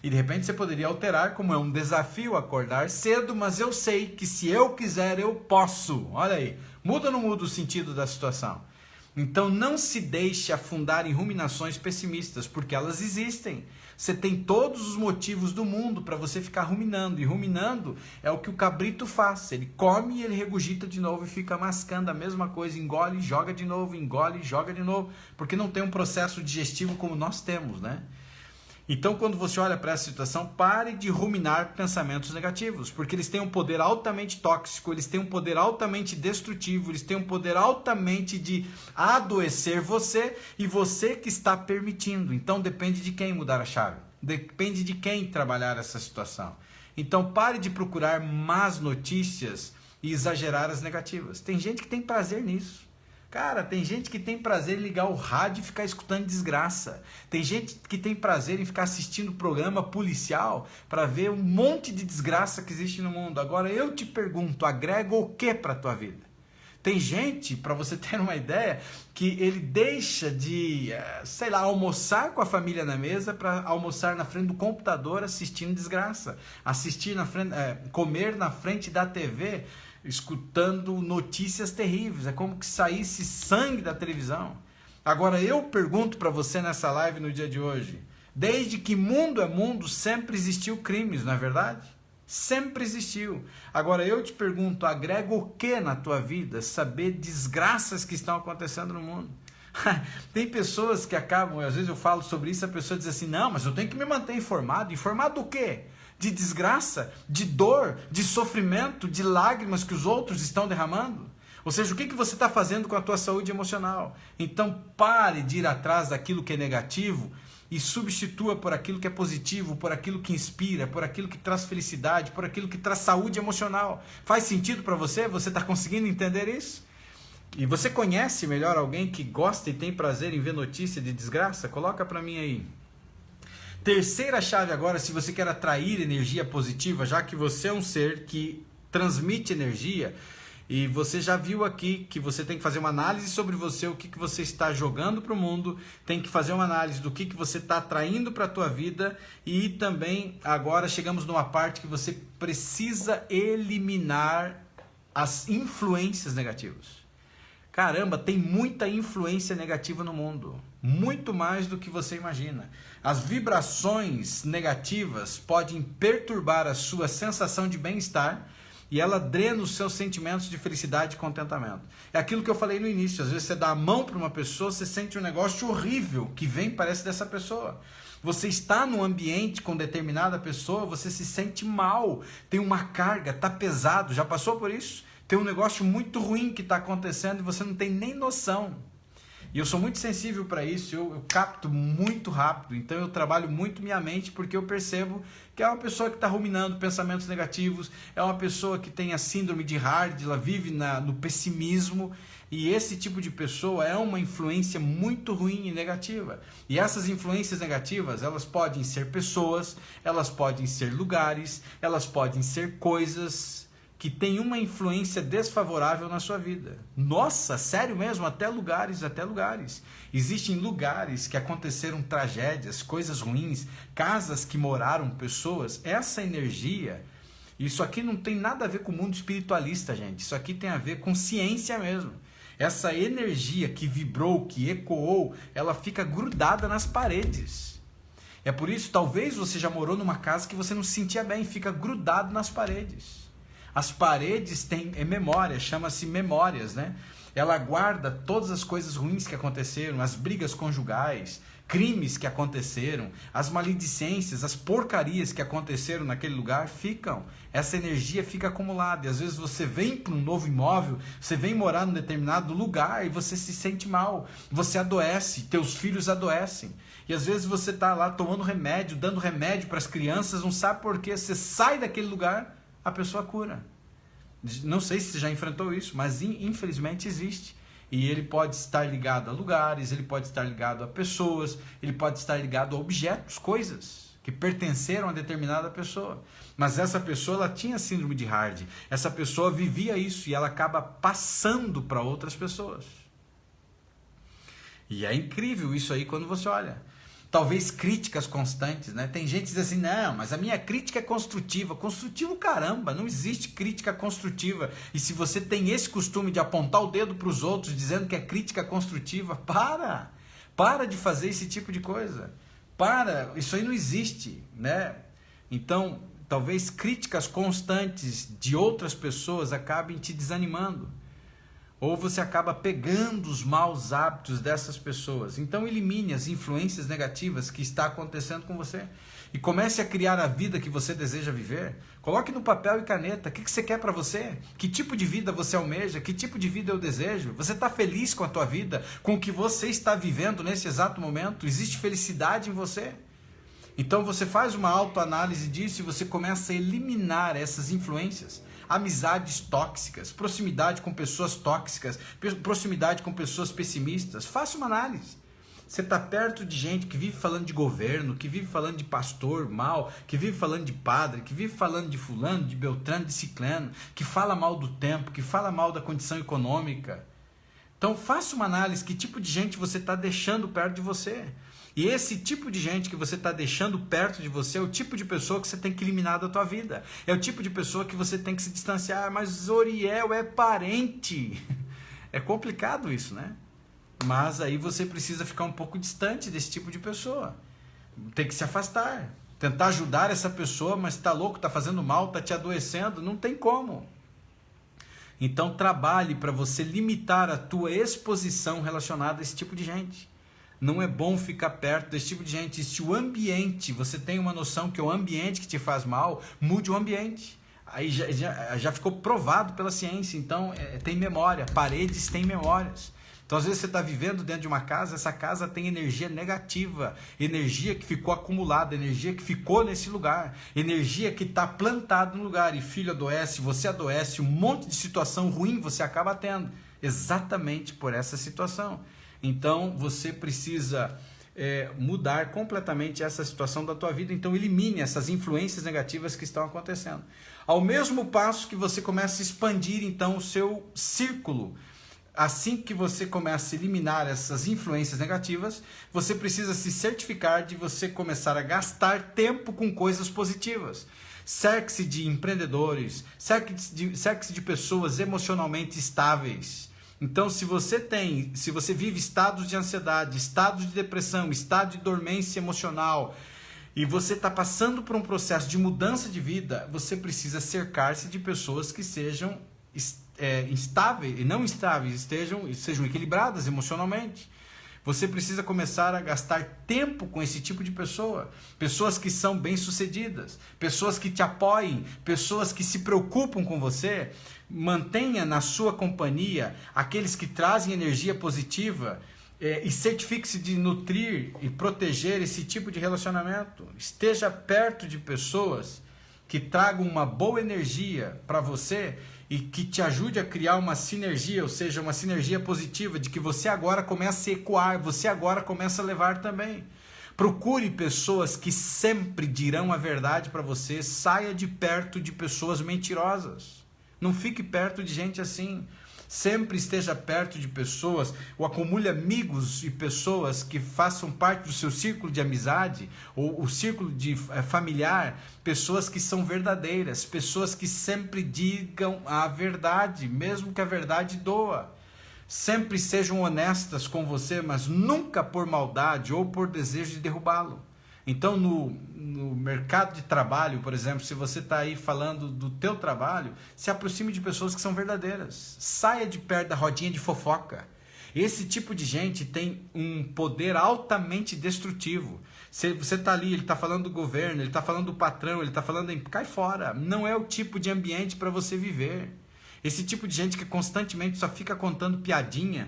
E de repente você poderia alterar como é um desafio acordar cedo, mas eu sei que se eu quiser eu posso. Olha aí, muda ou não muda o sentido da situação? Então não se deixe afundar em ruminações pessimistas, porque elas existem. Você tem todos os motivos do mundo para você ficar ruminando. E ruminando é o que o cabrito faz. Ele come e ele regurgita de novo e fica mascando a mesma coisa. Engole e joga de novo, engole e joga de novo. Porque não tem um processo digestivo como nós temos, né? Então, quando você olha para essa situação, pare de ruminar pensamentos negativos, porque eles têm um poder altamente tóxico, eles têm um poder altamente destrutivo, eles têm um poder altamente de adoecer você e você que está permitindo. Então, depende de quem mudar a chave, depende de quem trabalhar essa situação. Então, pare de procurar más notícias e exagerar as negativas. Tem gente que tem prazer nisso. Cara, tem gente que tem prazer em ligar o rádio e ficar escutando desgraça. Tem gente que tem prazer em ficar assistindo programa policial para ver um monte de desgraça que existe no mundo. Agora eu te pergunto, agrega o que para a tua vida? Tem gente, para você ter uma ideia, que ele deixa de, sei lá, almoçar com a família na mesa para almoçar na frente do computador assistindo desgraça. Comer na frente da TV escutando notícias terríveis, é como que saísse sangue da televisão. Agora eu pergunto para você nessa live no dia de hoje, desde que mundo é mundo, sempre existiu crimes, não é verdade? Sempre existiu. Agora eu te pergunto, agrega o que na tua vida saber desgraças que estão acontecendo no mundo? Tem pessoas que acabam, às vezes eu falo sobre isso, a pessoa diz assim, não, mas eu tenho que me manter informado. Informado do quê? De desgraça, de dor, de sofrimento, de lágrimas que os outros estão derramando? Ou seja, o que você está fazendo com a tua saúde emocional? Então pare de ir atrás daquilo que é negativo e substitua por aquilo que é positivo, por aquilo que inspira, por aquilo que traz felicidade, por aquilo que traz saúde emocional. Faz sentido para você? Você está conseguindo entender isso? E você conhece melhor alguém que gosta e tem prazer em ver notícia de desgraça? Coloca para mim aí. Terceira chave agora, se você quer atrair energia positiva, já que você é um ser que transmite energia, E você já viu aqui que você tem que fazer uma análise sobre você, o que você está jogando para o mundo, tem que fazer uma análise do que você está atraindo para a tua vida, e também agora chegamos numa parte que você precisa eliminar as influências negativas. Caramba, tem muita influência negativa no mundo, muito mais do que você imagina. As vibrações negativas podem perturbar a sua sensação de bem-estar, e ela drena os seus sentimentos de felicidade e contentamento. É aquilo que eu falei no início, às vezes você dá a mão para uma pessoa, você sente um negócio horrível que vem, parece dessa pessoa. Você está num ambiente com determinada pessoa, você se sente mal, tem uma carga, está pesado, já passou por isso? Tem um negócio muito ruim que está acontecendo e você não tem nem noção. E eu sou muito sensível para isso, eu capto muito rápido, então eu trabalho muito minha mente, porque eu percebo que é uma pessoa que está ruminando pensamentos negativos, é uma pessoa que tem a síndrome de Hard, ela vive no pessimismo, e esse tipo de pessoa é uma influência muito ruim e negativa. E essas influências negativas, elas podem ser pessoas, elas podem ser lugares, elas podem ser coisas que tem uma influência desfavorável na sua vida. Nossa, sério mesmo? Até lugares. Existem lugares que aconteceram tragédias, coisas ruins, casas que moraram pessoas. Essa energia, isso aqui não tem nada a ver com o mundo espiritualista, gente. Isso aqui tem a ver com ciência mesmo. Essa energia que vibrou, que ecoou, ela fica grudada nas paredes. É por isso, talvez você já morou numa casa que você não se sentia bem, fica grudado nas paredes. As paredes têm memória, chama-se memórias, né? Ela guarda todas as coisas ruins que aconteceram, as brigas conjugais, crimes que aconteceram, as maledicências, as porcarias que aconteceram naquele lugar ficam. Essa energia fica acumulada. E às vezes você vem para um novo imóvel, você vem morar num determinado lugar e você se sente mal, você adoece, teus filhos adoecem. E às vezes você está lá tomando remédio, dando remédio para as crianças, não sabe por quê. Você sai daquele lugar, a pessoa cura. Não sei se você já enfrentou isso, mas infelizmente existe. E ele pode estar ligado a lugares, ele pode estar ligado a pessoas, ele pode estar ligado a objetos, coisas que pertenceram a determinada pessoa. Mas essa pessoa, ela tinha síndrome de Hard. Essa pessoa vivia isso e ela acaba passando para outras pessoas. E é incrível isso aí quando você olha. Talvez críticas constantes, né? Tem gente que diz assim, não, mas a minha crítica é construtiva. Construtivo, caramba, não existe crítica construtiva. E se você tem esse costume de apontar o dedo para os outros dizendo que é crítica construtiva, para de fazer esse tipo de coisa. Isso aí não existe, né? Então, talvez críticas constantes de outras pessoas acabem te desanimando. Ou você acaba pegando os maus hábitos dessas pessoas. Então elimine as influências negativas que está acontecendo com você. E comece a criar a vida que você deseja viver. Coloque no papel e caneta. O que você quer para você? Que tipo de vida você almeja? Que tipo de vida eu desejo? Você está feliz com a tua vida? Com o que você está vivendo nesse exato momento? Existe felicidade em você? Então você faz uma autoanálise disso e você começa a eliminar essas influências. Amizades tóxicas, proximidade com pessoas tóxicas, proximidade com pessoas pessimistas. Faça uma análise. Você está perto de gente que vive falando de governo, que vive falando de pastor mal, que vive falando de padre, que vive falando de fulano, de beltrano, de ciclano, que fala mal do tempo, que fala mal da condição econômica. Então faça uma análise, que tipo de gente você está deixando perto de você. E esse tipo de gente que você está deixando perto de você é o tipo de pessoa que você tem que eliminar da tua vida. É o tipo de pessoa que você tem que se distanciar. Mas Zoriel é parente. É complicado isso, né? Mas aí você precisa ficar um pouco distante desse tipo de pessoa. Tem que se afastar. Tentar ajudar essa pessoa, mas está louco, está fazendo mal, está te adoecendo. Não tem como. Então trabalhe para você limitar a tua exposição relacionada a esse tipo de gente. Não é bom ficar perto desse tipo de gente. E se o ambiente, você tem uma noção que é o ambiente que te faz mal, mude o ambiente. Aí já ficou provado pela ciência. Então tem memória, paredes têm memórias. Então às vezes você está vivendo dentro de uma casa, essa casa tem energia negativa, energia que ficou acumulada, energia que ficou nesse lugar, energia que está plantada no lugar, e filho adoece, você adoece, um monte de situação ruim você acaba tendo, exatamente por essa situação. Então você precisa mudar completamente essa situação da tua vida. Então elimine essas influências negativas que estão acontecendo. Ao mesmo passo que você começa a expandir então o seu círculo, assim que você começa a eliminar essas influências negativas, você precisa se certificar de você começar a gastar tempo com coisas positivas. Cerque-se de empreendedores, cerque-se de pessoas emocionalmente estáveis. Então, se você vive estados de ansiedade, estados de depressão, estado de dormência emocional, e você está passando por um processo de mudança de vida, você precisa cercar-se de pessoas que sejam instáveis, e não instáveis, sejam equilibradas emocionalmente. Você precisa começar a gastar tempo com esse tipo de pessoa. Pessoas que são bem-sucedidas, pessoas que te apoiem, pessoas que se preocupam com você. Mantenha na sua companhia aqueles que trazem energia positiva e certifique-se de nutrir e proteger esse tipo de relacionamento. Esteja perto de pessoas que tragam uma boa energia para você e que te ajude a criar uma sinergia, ou seja, uma sinergia positiva, de que você agora começa a ecoar, você agora começa a levar também. Procure pessoas que sempre dirão a verdade para você, saia de perto de pessoas mentirosas. Não fique perto de gente assim. Sempre esteja perto de pessoas, ou acumule amigos e pessoas que façam parte do seu círculo de amizade, ou o círculo de familiar, pessoas que são verdadeiras, pessoas que sempre digam a verdade, mesmo que a verdade doa. Sempre sejam honestas com você, mas nunca por maldade ou por desejo de derrubá-lo. Então, no mercado de trabalho, por exemplo, se você está aí falando do teu trabalho, se aproxime de pessoas que são verdadeiras. Saia de perto da rodinha de fofoca. Esse tipo de gente tem um poder altamente destrutivo. Se você está ali, ele está falando do governo, ele está falando do patrão, ele está falando... Cai fora. Não é o tipo de ambiente para você viver. Esse tipo de gente que constantemente só fica contando piadinha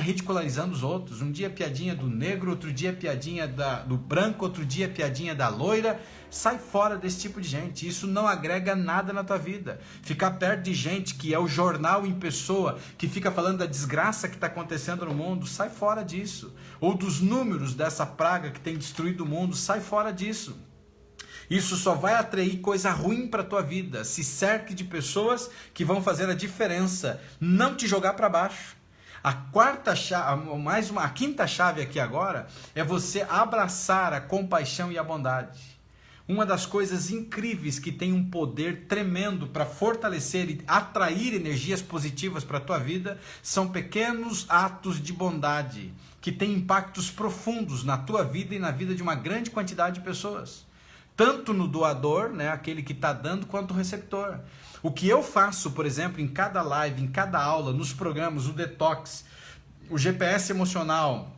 ridicularizando os outros. Um dia piadinha do negro, outro dia piadinha do branco, outro dia piadinha da loira. Sai fora desse tipo de gente. Isso não agrega nada na tua vida. Ficar perto de gente que é o jornal em pessoa, que fica falando da desgraça que está acontecendo no mundo, sai fora disso. Ou dos números dessa praga que tem destruído o mundo, sai fora disso. Isso só vai atrair coisa ruim para a tua vida. Se cerque de pessoas que vão fazer a diferença, não te jogar para baixo. A quinta chave aqui agora é você abraçar a compaixão e a bondade. Uma das coisas incríveis que tem um poder tremendo para fortalecer e atrair energias positivas para a tua vida são pequenos atos de bondade que têm impactos profundos na tua vida e na vida de uma grande quantidade de pessoas. Tanto no doador, né, aquele que está dando, quanto no receptor. O que eu faço, por exemplo, em cada live, em cada aula, nos programas, o Detox, o GPS emocional,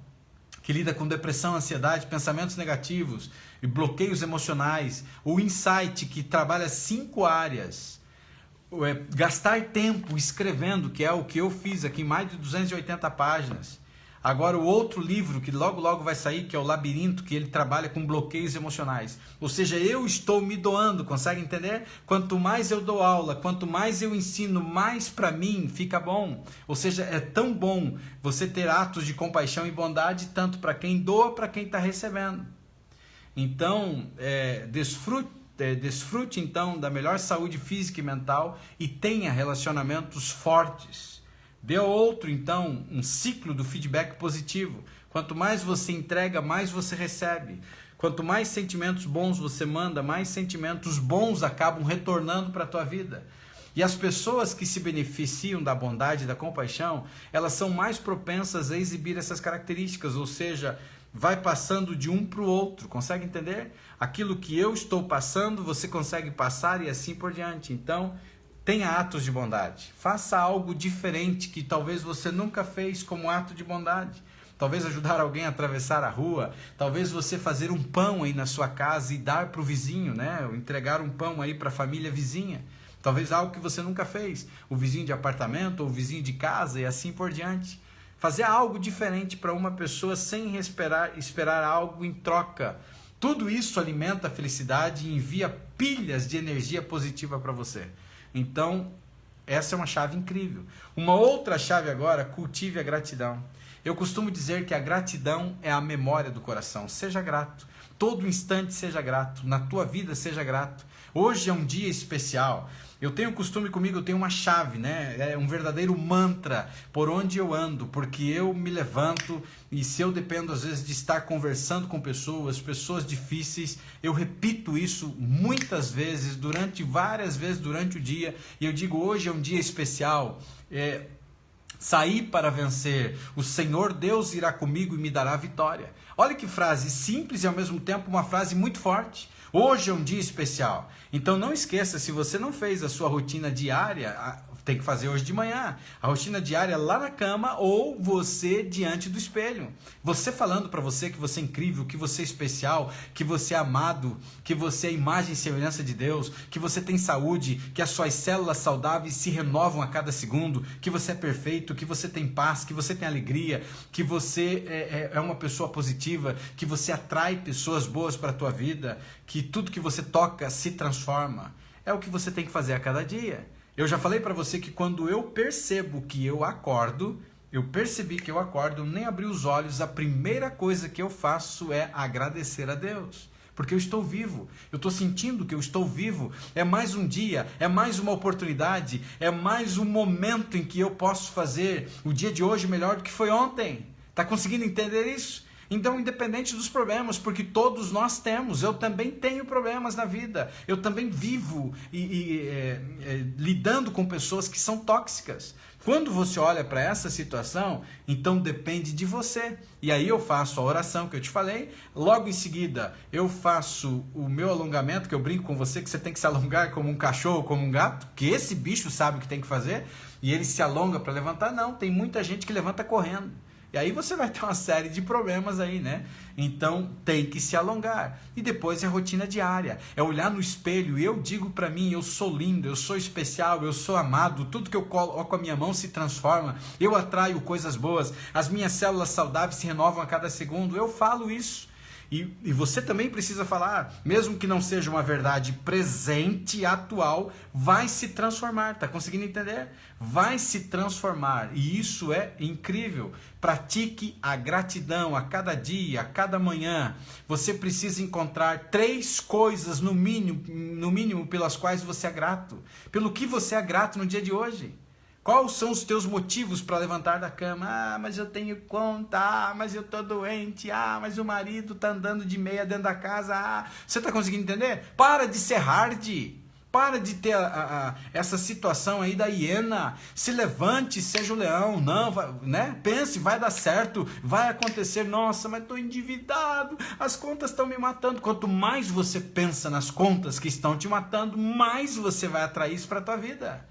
que lida com depressão, ansiedade, pensamentos negativos e bloqueios emocionais, o Insight, que trabalha 5 áreas, gastar tempo escrevendo, que é o que eu fiz aqui, mais de 280 páginas. Agora o outro livro que logo vai sair, que é o Labirinto, que ele trabalha com bloqueios emocionais. Ou seja, eu estou me doando, consegue entender? Quanto mais eu dou aula, quanto mais eu ensino, mais para mim fica bom. Ou seja, é tão bom você ter atos de compaixão e bondade, tanto para quem doa, para quem está recebendo. Então, desfrute então da melhor saúde física e mental e tenha relacionamentos fortes. Dê ao outro, então, um ciclo do feedback positivo. Quanto mais você entrega, mais você recebe. Quanto mais sentimentos bons você manda, mais sentimentos bons acabam retornando para a tua vida. E as pessoas que se beneficiam da bondade e da compaixão, elas são mais propensas a exibir essas características, ou seja, vai passando de um para o outro. Consegue entender? Aquilo que eu estou passando, você consegue passar e assim por diante. Então, tenha atos de bondade. Faça algo diferente que talvez você nunca fez como ato de bondade. Talvez ajudar alguém a atravessar a rua. Talvez você fazer um pão aí na sua casa e dar para o vizinho, né? Ou entregar um pão aí para a família vizinha. Talvez algo que você nunca fez. O vizinho de apartamento ou o vizinho de casa e assim por diante. Fazer algo diferente para uma pessoa sem esperar algo em troca. Tudo isso alimenta a felicidade e envia pilhas de energia positiva para você. Então, essa é uma chave incrível. Uma outra chave agora, cultive a gratidão. Eu costumo dizer que a gratidão é a memória do coração. Seja grato. Todo instante seja grato. Na tua vida seja grato. Hoje é um dia especial. Eu tenho costume comigo, eu tenho uma chave, né? É um verdadeiro mantra por onde eu ando, porque eu me levanto e se eu dependo às vezes de estar conversando com pessoas difíceis, eu repito isso muitas vezes, várias vezes durante o dia, e eu digo, hoje é um dia especial, saí para vencer, o Senhor Deus irá comigo e me dará vitória. Olha que frase simples e ao mesmo tempo uma frase muito forte. Hoje é um dia especial. Então não esqueça, se você não fez a sua rotina diária, tem que fazer hoje de manhã. A rotina diária lá na cama ou você diante do espelho. Você falando para você que você é incrível, que você é especial, que você é amado, que você é imagem e semelhança de Deus, que você tem saúde, que as suas células saudáveis se renovam a cada segundo, que você é perfeito, que você tem paz, que você tem alegria, que você é uma pessoa positiva, que você atrai pessoas boas para a tua vida, que tudo que você toca se transforma. É o que você tem que fazer a cada dia. Eu já falei para você que quando eu percebi que eu acordo, nem abri os olhos, a primeira coisa que eu faço é agradecer a Deus. Porque eu estou vivo, eu estou sentindo que eu estou vivo, é mais um dia, é mais uma oportunidade, é mais um momento em que eu posso fazer o dia de hoje melhor do que foi ontem. Está conseguindo entender isso? Então, independente dos problemas, porque todos nós temos, eu também tenho problemas na vida, eu também vivo lidando com pessoas que são tóxicas. Quando você olha para essa situação, então depende de você. E aí eu faço a oração que eu te falei, logo em seguida eu faço o meu alongamento, que eu brinco com você que você tem que se alongar como um cachorro, como um gato, que esse bicho sabe o que tem que fazer, e ele se alonga para levantar. Não, tem muita gente que levanta correndo. E aí você vai ter uma série de problemas aí, né? Então tem que se alongar. E depois é a rotina diária. É olhar no espelho e eu digo pra mim, eu sou lindo, eu sou especial, eu sou amado. Tudo que eu coloco a minha mão se transforma. Eu atraio coisas boas. As minhas células saudáveis se renovam a cada segundo. Eu falo isso. E você também precisa falar, mesmo que não seja uma verdade presente, atual, vai se transformar, tá conseguindo entender? Vai se transformar, e isso é incrível. Pratique a gratidão a cada dia, a cada manhã. Você precisa encontrar 3 coisas no mínimo pelas quais você é grato. Pelo que você é grato no dia de hoje. Quais são os teus motivos para levantar da cama? Ah, mas eu tenho conta. Ah, mas eu tô doente. Ah, mas o marido tá andando de meia dentro da casa. Ah, você tá conseguindo entender? Para de ser hard. Para de ter essa situação aí da hiena. Se levante, seja o leão. Não, né? Pense, vai dar certo, vai acontecer. Nossa, mas estou endividado. As contas estão me matando. Quanto mais você pensa nas contas que estão te matando, mais você vai atrair isso para a tua vida.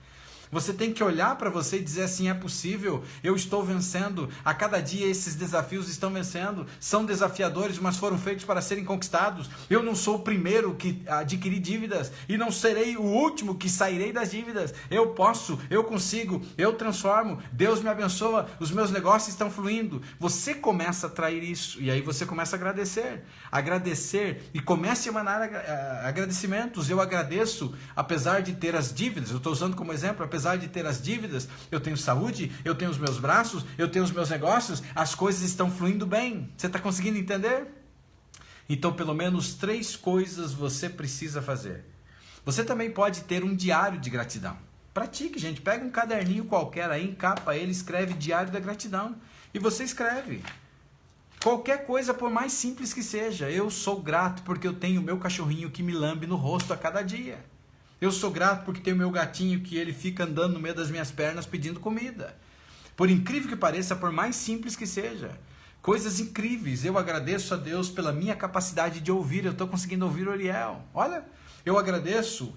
Você tem que olhar para você e dizer assim, é possível, eu estou vencendo, a cada dia esses desafios estão vencendo, são desafiadores, mas foram feitos para serem conquistados. Eu não sou o primeiro que adquiri dívidas e não serei o último que sairei das dívidas. Eu posso, eu consigo, eu transformo, Deus me abençoa, os meus negócios estão fluindo. Você começa a atrair isso e aí você começa a agradecer e comece a emanar agradecimentos. Eu agradeço, apesar de ter as dívidas, eu estou usando como exemplo, apesar de ter as dívidas, eu tenho saúde, eu tenho os meus braços, eu tenho os meus negócios, as coisas estão fluindo bem. Você está conseguindo entender? Então, pelo menos 3 coisas você precisa fazer. Você também pode ter um diário de gratidão. Pratique, gente. Pega um caderninho qualquer aí, encapa ele, escreve Diário da Gratidão. E você escreve. Qualquer coisa, por mais simples que seja. Eu sou grato porque eu tenho o meu cachorrinho que me lambe no rosto a cada dia. Eu sou grato porque tenho meu gatinho que ele fica andando no meio das minhas pernas pedindo comida. Por incrível que pareça, por mais simples que seja. Coisas incríveis. Eu agradeço a Deus pela minha capacidade de ouvir. Eu estou conseguindo ouvir o Ariel. Olha, eu agradeço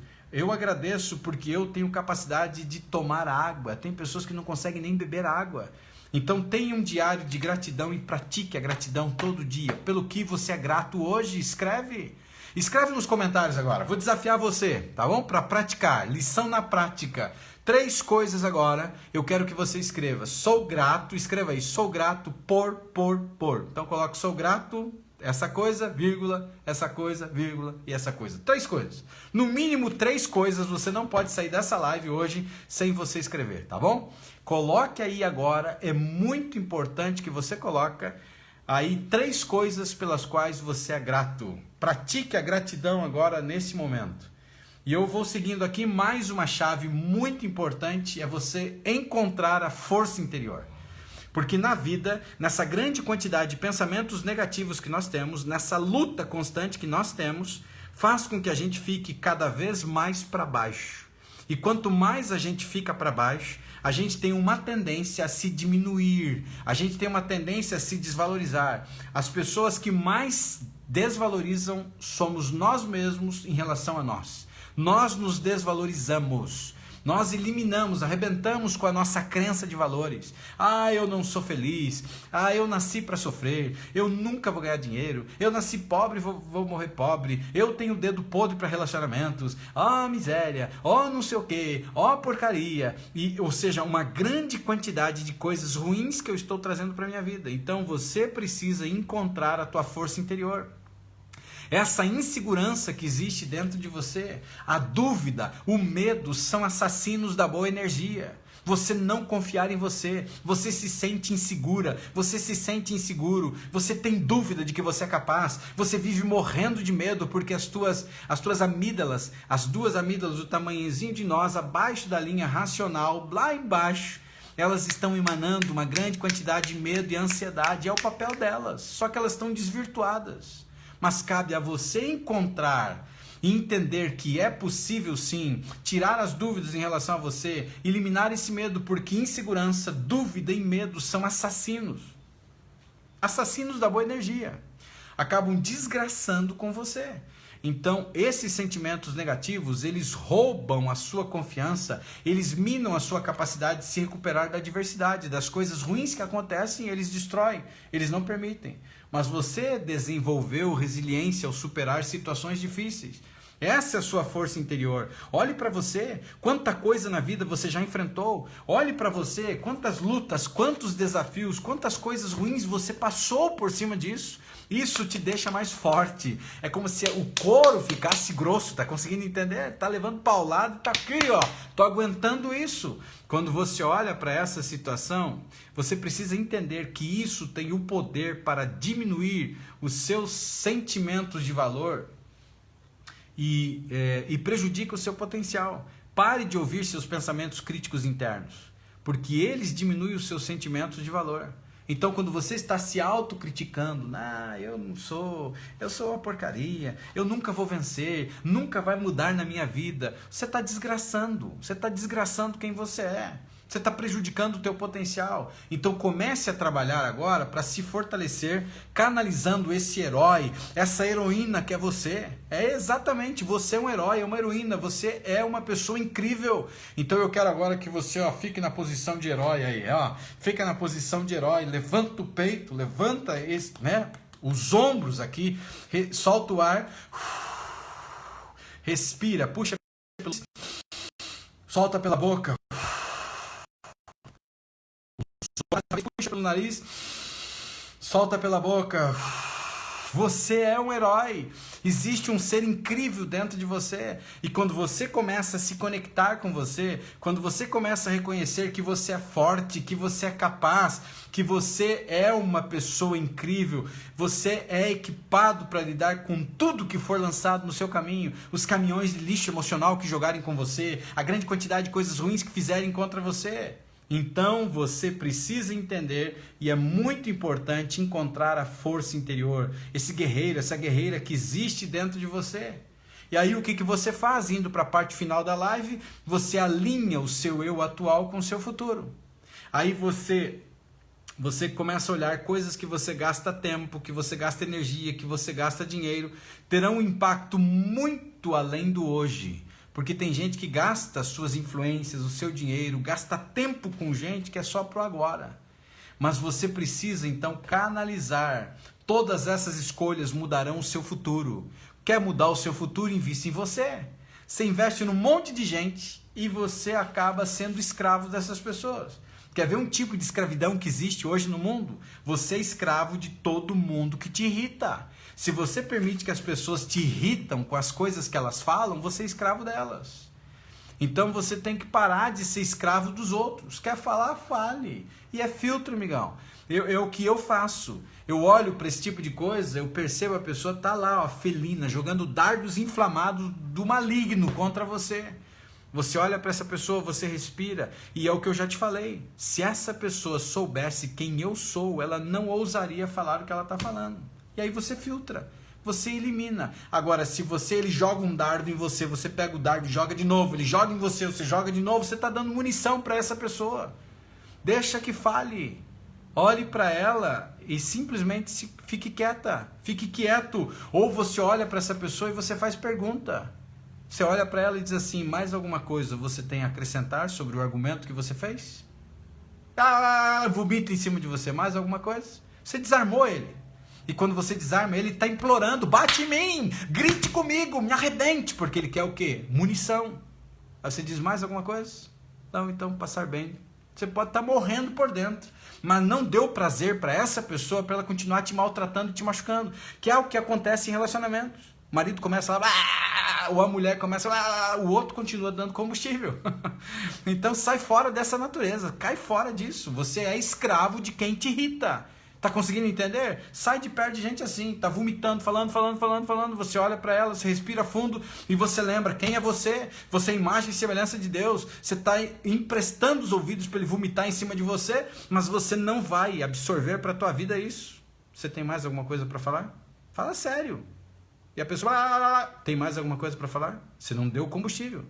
porque eu tenho capacidade de tomar água. Tem pessoas que não conseguem nem beber água. Então tenha um diário de gratidão e pratique a gratidão todo dia. Pelo que você é grato hoje, escreve. Escreve nos comentários agora, vou desafiar você, tá bom? Para praticar, lição na prática. 3 coisas agora, eu quero que você escreva. Sou grato, escreva aí, sou grato por. Então coloque sou grato, Essa coisa, vírgula, essa coisa, vírgula e essa coisa. 3 coisas. No mínimo 3 coisas você não pode sair dessa live hoje sem você escrever, tá bom? Coloque aí agora, é muito importante que você coloque aí 3 coisas pelas quais você é grato. Pratique a gratidão agora nesse momento. E eu vou seguindo aqui mais uma chave muito importante, é você encontrar a força interior. Porque na vida, nessa grande quantidade de pensamentos negativos que nós temos, nessa luta constante que nós temos, faz com que a gente fique cada vez mais para baixo. E quanto mais a gente fica para baixo, a gente tem uma tendência a se diminuir, a gente tem uma tendência a se desvalorizar. As pessoas que mais desvalorizam somos nós mesmos em relação a nós. Nós nos desvalorizamos. Nós eliminamos, arrebentamos com a nossa crença de valores. Ah, eu não sou feliz. Ah, eu nasci para sofrer. Eu nunca vou ganhar dinheiro. Eu nasci pobre e vou morrer pobre. Eu tenho dedo podre para relacionamentos. Ah, miséria. Oh, não sei o quê. Oh, porcaria. Ou seja, uma grande quantidade de coisas ruins que eu estou trazendo para minha vida. Então você precisa encontrar a tua força interior. Essa insegurança que existe dentro de você, a dúvida, o medo são assassinos da boa energia. Você não confiar em você, você se sente insegura, você se sente inseguro, você tem dúvida de que você é capaz, você vive morrendo de medo porque as tuas amígdalas, as 2 amígdalas do tamanhozinho de nós, abaixo da linha racional, lá embaixo, elas estão emanando uma grande quantidade de medo e ansiedade, é o papel delas, só que elas estão desvirtuadas. Mas cabe a você encontrar e entender que é possível sim tirar as dúvidas em relação a você, eliminar esse medo, porque insegurança, dúvida e medo são assassinos. Assassinos da boa energia. Acabam desgraçando com você. Então, esses sentimentos negativos, eles roubam a sua confiança, eles minam a sua capacidade de se recuperar da adversidade, das coisas ruins que acontecem, eles destroem, eles não permitem. Mas você desenvolveu resiliência ao superar situações difíceis. Essa é a sua força interior. Olhe para você, quanta coisa na vida você já enfrentou. Olhe para você, quantas lutas, quantos desafios, quantas coisas ruins você passou por cima disso. Isso te deixa mais forte. É como se o couro ficasse grosso, tá conseguindo entender? Tá levando paulada e tá aqui, ó. Tô aguentando isso. Quando você olha para essa situação, você precisa entender que isso tem o poder para diminuir os seus sentimentos de valor e prejudica o seu potencial. Pare de ouvir seus pensamentos críticos internos, porque eles diminuem os seus sentimentos de valor. Então, quando você está se autocriticando, eu não sou, eu sou uma porcaria, eu nunca vou vencer, nunca vai mudar na minha vida, você está desgraçando quem você é. Você está prejudicando o teu potencial. Então comece a trabalhar agora para se fortalecer, canalizando esse herói, essa heroína que é você. É exatamente, você é um herói, é uma heroína, você é uma pessoa incrível. Então eu quero agora que você fique na posição de herói aí. Fica na posição de herói, levanta o peito, levanta os ombros aqui, solta o ar, respira, puxa, solta pela boca. Puxa pelo nariz, solta pela boca. Você é um herói. Existe um ser incrível dentro de você. E quando você começa a se conectar com você, quando você começa a reconhecer que você é forte, que você é capaz, que você é uma pessoa incrível, você é equipado para lidar com tudo que for lançado no seu caminho, os caminhões de lixo emocional que jogarem com você, a grande quantidade de coisas ruins que fizerem contra você. Então você precisa entender, e é muito importante encontrar a força interior, esse guerreiro, essa guerreira que existe dentro de você. E aí o que você faz? Indo para a parte final da live, você alinha o seu eu atual com o seu futuro. Aí você começa a olhar coisas que você gasta tempo, que você gasta energia, que você gasta dinheiro, terão um impacto muito além do hoje. Porque tem gente que gasta suas influências, o seu dinheiro, gasta tempo com gente que é só pro agora. Mas você precisa então canalizar. Todas essas escolhas mudarão o seu futuro. Quer mudar o seu futuro? Invista em você. Você investe num monte de gente e você acaba sendo escravo dessas pessoas. Quer ver um tipo de escravidão que existe hoje no mundo? Você é escravo de todo mundo que te irrita. Se você permite que as pessoas te irritam com as coisas que elas falam, você é escravo delas. Então você tem que parar de ser escravo dos outros. Quer falar? Fale. E é filtro, amigão. O que eu faço? Eu olho para esse tipo de coisa, eu percebo a pessoa tá lá, ó, felina, jogando dardos inflamados do maligno contra você. Você olha para essa pessoa, você respira, e é o que eu já te falei. Se essa pessoa soubesse quem eu sou, ela não ousaria falar o que ela está falando. E aí você filtra, você elimina. Agora, se ele joga um dardo em você, você pega o dardo e joga de novo, ele joga em você, você joga de novo, você está dando munição para essa pessoa. Deixa que fale. Olhe para ela e simplesmente fique quieta, fique quieto. Ou você olha para essa pessoa e você faz pergunta. Você olha para ela e diz assim, mais alguma coisa você tem a acrescentar sobre o argumento que você fez? Vomita em cima de você, mais alguma coisa? Você desarmou ele. E quando você desarma ele, está implorando, bate em mim, grite comigo, me arrebente, porque ele quer o quê? Munição. Aí você diz mais alguma coisa? Não, então passar bem. Você pode estar morrendo por dentro, mas não deu prazer para essa pessoa, para ela continuar te maltratando e te machucando, que é o que acontece em relacionamentos. O marido começa lá, ou a mulher começa lá, o outro continua dando combustível. Então sai fora dessa natureza, cai fora disso. Você é escravo de quem te irrita. Tá conseguindo entender? Sai de perto de gente assim, tá vomitando, falando. Você olha para ela, você respira fundo e você lembra quem é você. Você é imagem e semelhança de Deus. Você está emprestando os ouvidos para ele vomitar em cima de você, mas você não vai absorver para a tua vida isso. Você tem mais alguma coisa para falar? Fala sério. E a pessoa, tem mais alguma coisa para falar? Você não deu combustível.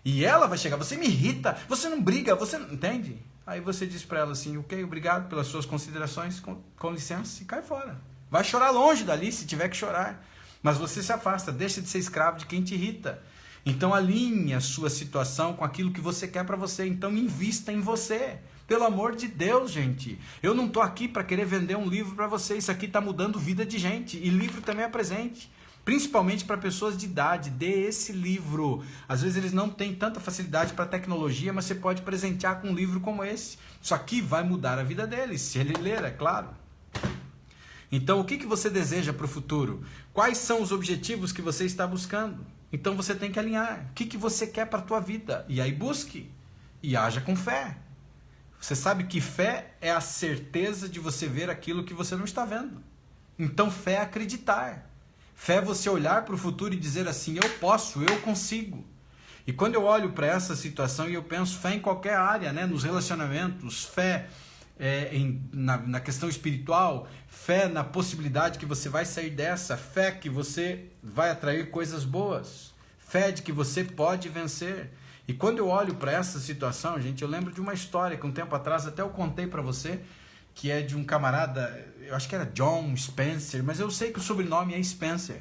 E ela vai chegar, você me irrita, você não briga, você não entende? Aí você diz para ela assim, ok, obrigado pelas suas considerações, com licença, e cai fora. Vai chorar longe dali se tiver que chorar. Mas você se afasta, deixa de ser escravo de quem te irrita. Então alinhe a sua situação com aquilo que você quer para você. Então invista em você. Pelo amor de Deus, gente. Eu não estou aqui para querer vender um livro para você. Isso aqui está mudando vida de gente. E livro também é presente. Principalmente para pessoas de idade, dê esse livro. Às vezes eles não têm tanta facilidade para tecnologia, mas você pode presentear com um livro como esse. Isso aqui vai mudar a vida deles, se ele ler, é claro. Então, o que você deseja para o futuro? Quais são os objetivos que você está buscando? Então, você tem que alinhar. O que você quer para a tua vida? E aí, busque. E haja com fé. Você sabe que fé é a certeza de você ver aquilo que você não está vendo. Então, fé é acreditar. Fé é você olhar para o futuro e dizer assim, eu posso, eu consigo. E quando eu olho para essa situação e eu penso fé em qualquer área, né? Nos relacionamentos, fé na questão espiritual, fé na possibilidade que você vai sair dessa, fé que você vai atrair coisas boas, fé de que você pode vencer. E quando eu olho para essa situação, gente, eu lembro de uma história que um tempo atrás até eu contei para você, que é de um camarada, eu acho que era John Spencer, mas eu sei que o sobrenome é Spencer,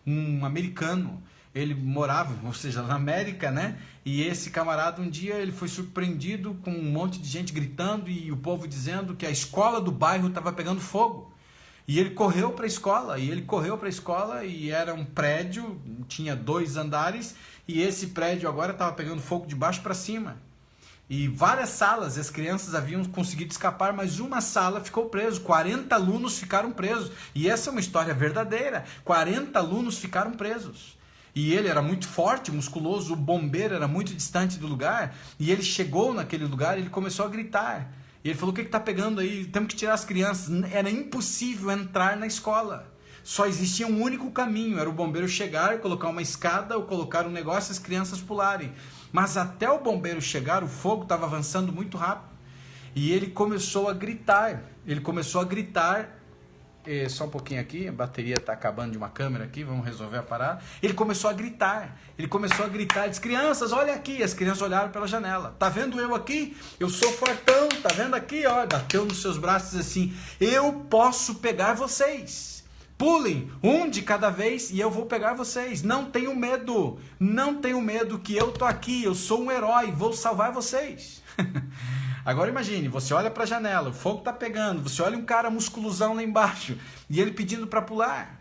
um americano. Ele morava, ou seja, na América, né? E esse camarada, um dia, ele foi surpreendido com um monte de gente gritando e o povo dizendo que a escola do bairro estava pegando fogo. E ele correu para a escola, e era um prédio, tinha 2 andares, e esse prédio agora estava pegando fogo de baixo para cima. E várias salas, as crianças haviam conseguido escapar, mas uma sala ficou preso, 40 alunos ficaram presos. E essa é uma história verdadeira, 40 alunos ficaram presos. E ele era muito forte, musculoso, o bombeiro era muito distante do lugar, e ele chegou naquele lugar e ele começou a gritar. E ele falou, o que está pegando aí? Temos que tirar as crianças. Era impossível entrar na escola. Só existia um único caminho, era o bombeiro chegar, colocar uma escada ou colocar um negócio e as crianças pularem. Mas até o bombeiro chegar, o fogo estava avançando muito rápido. E ele começou a gritar. Só um pouquinho aqui, a bateria está acabando de uma câmera aqui, vamos resolver a parada. Ele começou a gritar, disse, crianças, olha aqui. As crianças olharam pela janela, tá vendo eu aqui? Eu sou fortão, tá vendo aqui? Ó, bateu nos seus braços assim, eu posso pegar vocês. Pulem, um de cada vez e eu vou pegar vocês. Não tenham medo que eu tô aqui, eu sou um herói, vou salvar vocês. Agora imagine, você olha para a janela, o fogo está pegando, você olha um cara musculosão lá embaixo e ele pedindo para pular.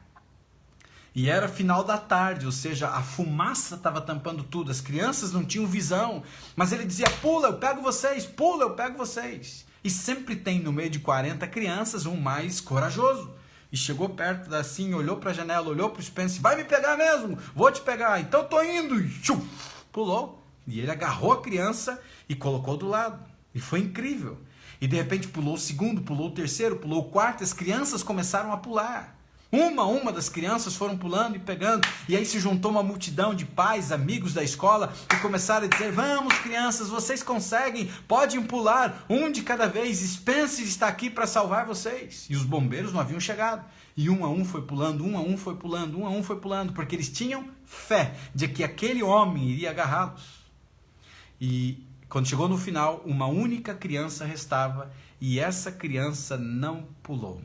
E era final da tarde, ou seja, a fumaça estava tampando tudo, as crianças não tinham visão, mas ele dizia, pula, eu pego vocês, pula, eu pego vocês. E sempre tem no meio de 40 crianças um mais corajoso. E chegou perto assim, olhou para a janela, olhou para o Spencer, vai me pegar mesmo, vou te pegar, então tô indo. E tchum, pulou. E ele agarrou a criança e colocou do lado. E foi incrível. E de repente pulou o segundo, pulou o terceiro, pulou o quarto, as crianças começaram a pular. Uma das crianças foram pulando e pegando, e aí se juntou uma multidão de pais, amigos da escola, e começaram a dizer, vamos crianças, vocês conseguem, podem pular, um de cada vez, Spencer está aqui para salvar vocês. E os bombeiros não haviam chegado, e um a um foi pulando, um a um foi pulando, um a um foi pulando, porque eles tinham fé de que aquele homem iria agarrá-los. E quando chegou no final, uma única criança restava, e essa criança não pulou.